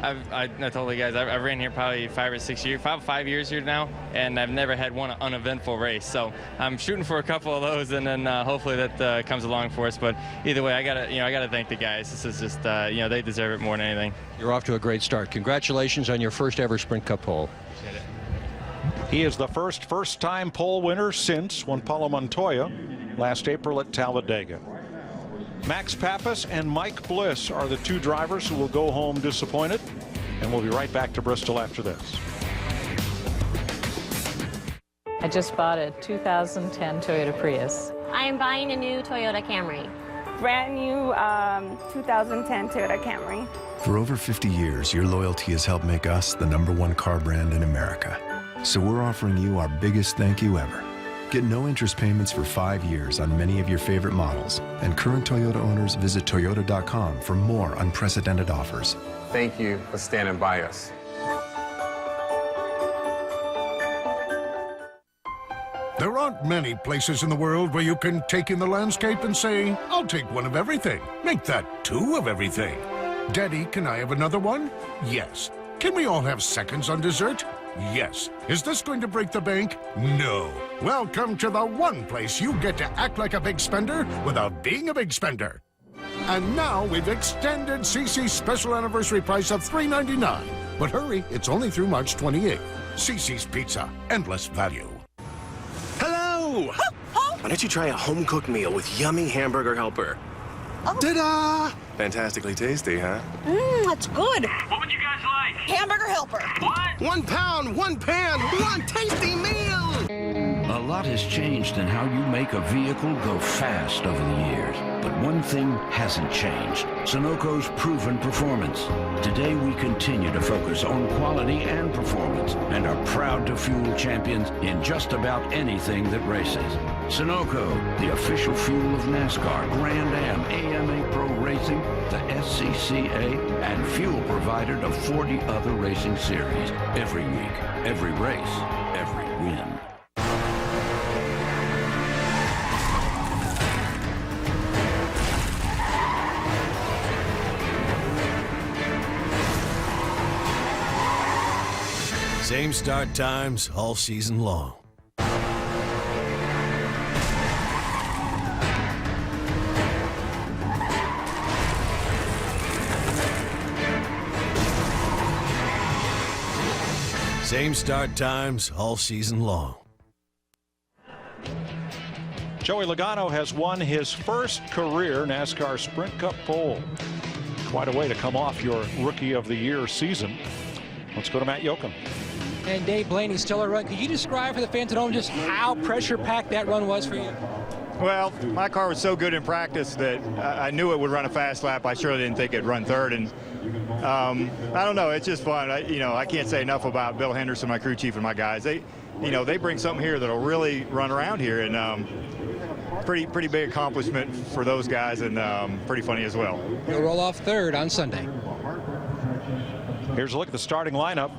I told you guys, I've ran here probably 5 or 6 years, 5 years here now, and I've never had one uneventful race. So I'm shooting for a couple of those, and then hopefully that comes along for us. But either way, I gotta thank the guys. This is just, you know, they deserve it more than anything. You're off to a great start. Congratulations on your first ever Sprint Cup pole. Appreciate it. He is the first-time pole winner since Juan Pablo Montoya last April at Talladega. Max Pappas and Mike Bliss are the 2 drivers who will go home disappointed, and we'll be right back to Bristol after this. I just bought a 2010 Toyota Prius. I am buying a new Toyota Camry. Brand new 2010 Toyota Camry. For over 50 years, your loyalty has helped make us the #1 car brand in America. So we're offering you our biggest thank you ever. Get no interest payments for 5 years on many of your favorite models. And current Toyota owners visit Toyota.com for more unprecedented offers. Thank you for standing by us. There aren't many places in the world where you can take in the landscape and say, I'll take one of everything. Make that 2 of everything. Daddy, can I have another one? Yes. Can we all have seconds on dessert? Yes. Is this going to break the bank? No. Welcome to the one place you get to act like a big spender without being a big spender. And now we've extended CC's special anniversary price of $3.99. But hurry, it's only through March 28th. CC's Pizza. Endless value. Hello! Why don't you try a home-cooked meal with yummy hamburger helper? Oh. Ta-da! Fantastically tasty, huh? That's good. What would you guys like? Hamburger helper. What? 1 pound, 1 pan, 1 tasty meal! A lot has changed in how you make a vehicle go fast over the years. But one thing hasn't changed: Sunoco's proven performance. Today we continue to focus on quality and performance and are proud to fuel champions in just about anything that races. Sunoco, the official fuel of NASCAR, Grand Am, AMA Pro Racing, the SCCA, and fuel provider to 40 other racing series. Every week, every race, every win. Same start times all season long. Same start times all season long. Joey Logano has won his first career NASCAR Sprint Cup pole. Quite a way to come off your Rookie of the Year season. Let's go to Matt Yoakum. And Dave Blaney's stellar run. Could you describe for the fans at home just how pressure-packed that run was for you? Well, my car was so good in practice that I knew it would run a fast lap. I surely didn't think it'd run third. And I don't know. It's just fun. I can't say enough about Bill Henderson, my crew chief, and my guys. They bring something here that'll really run around here, and pretty big accomplishment for those guys, and pretty funny as well. He'll roll off third on Sunday. Here's a look at the starting lineup.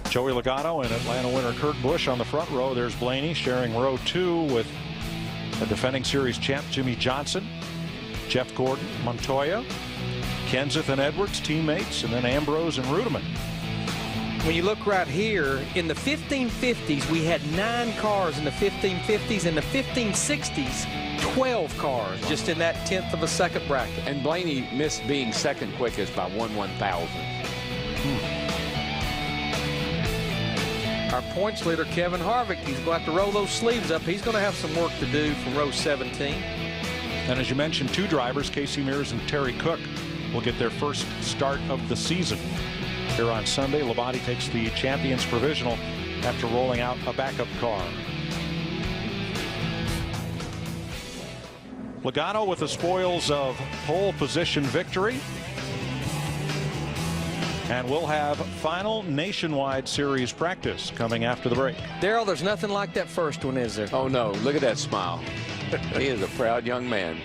Joey Logano and Atlanta winner Kurt Busch on the front row. There's Blaney sharing row 2 with the defending series champ Jimmy Johnson, Jeff Gordon, Montoya, Kenseth and Edwards, teammates, and then Ambrose and Rudiman. When you look right here, in the 1550s, we had 9 cars in the 1550s. In the 1560s, 12 cars, just in that 1/10 of a second bracket. And Blaney missed being second quickest by 1/1000. Our points leader, Kevin Harvick, he's going to have to roll those sleeves up. He's going to have some work to do from row 17. And as you mentioned, 2 drivers, Casey Mears and Terry Cook, will get their first start of the season. Here on Sunday, Labonte takes the Champions Provisional after rolling out a backup car. Logano with the spoils of pole position victory. And we'll have final nationwide series practice coming after the break. Darrell, there's nothing like that first one, is there? Oh, no. Look at that smile. He is a proud young man.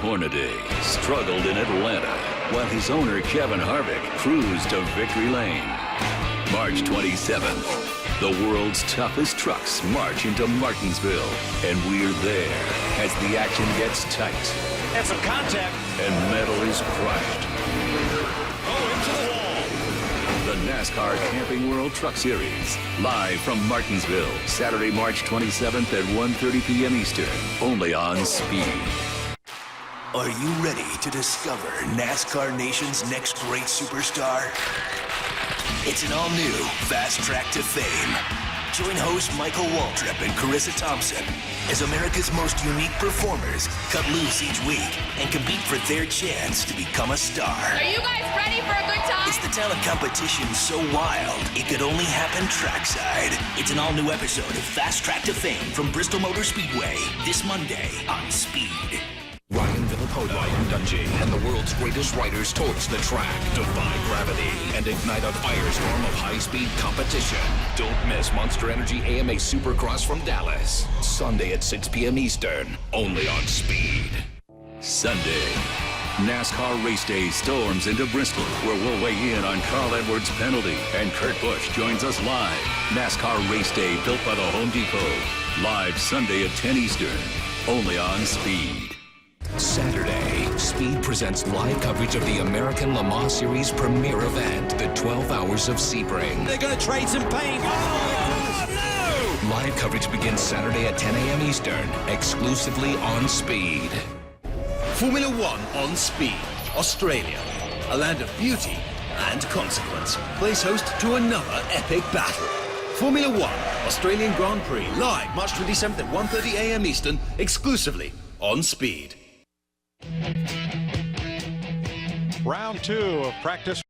Hornaday struggled in Atlanta while his owner Kevin Harvick cruised to victory lane. March 27th, the world's toughest trucks march into Martinsville, and we're there as the action gets tight. And some contact. And metal is crushed. Oh, into the wall. The NASCAR Camping World Truck Series, live from Martinsville, Saturday, March 27th at 1:30 p.m. Eastern, only on Speed. Are you ready to discover NASCAR Nation's next great superstar? It's an all-new Fast Track to Fame. Join hosts Michael Waltrip and Carissa Thompson as America's most unique performers cut loose each week and compete for their chance to become a star. Are you guys ready for a good time? Is the talent competition so wild it could only happen trackside? It's an all-new episode of Fast Track to Fame from Bristol Motor Speedway this Monday on Speed. Ryan Villapoto, Ryan Dungey, and the world's greatest riders torch the track, defy gravity, and ignite a firestorm of high-speed competition. Don't miss Monster Energy AMA Supercross from Dallas, Sunday at 6 p.m. Eastern, only on Speed. Sunday, NASCAR Race Day storms into Bristol, where we'll weigh in on Carl Edwards' penalty, and Kurt Busch joins us live. NASCAR Race Day, built by the Home Depot. Live Sunday at 10 Eastern, only on Speed. Saturday, Speed presents live coverage of the American Le Mans Series premiere event, the 12 Hours of Sebring. They're going to trade some paint. Oh, no! Live coverage begins Saturday at 10 a.m. Eastern, exclusively on Speed. Formula One on Speed, Australia, a land of beauty and consequence, plays host to another epic battle. Formula One, Australian Grand Prix, live March 27th at 1:30 a.m. Eastern, exclusively on Speed. Round 2 of practice.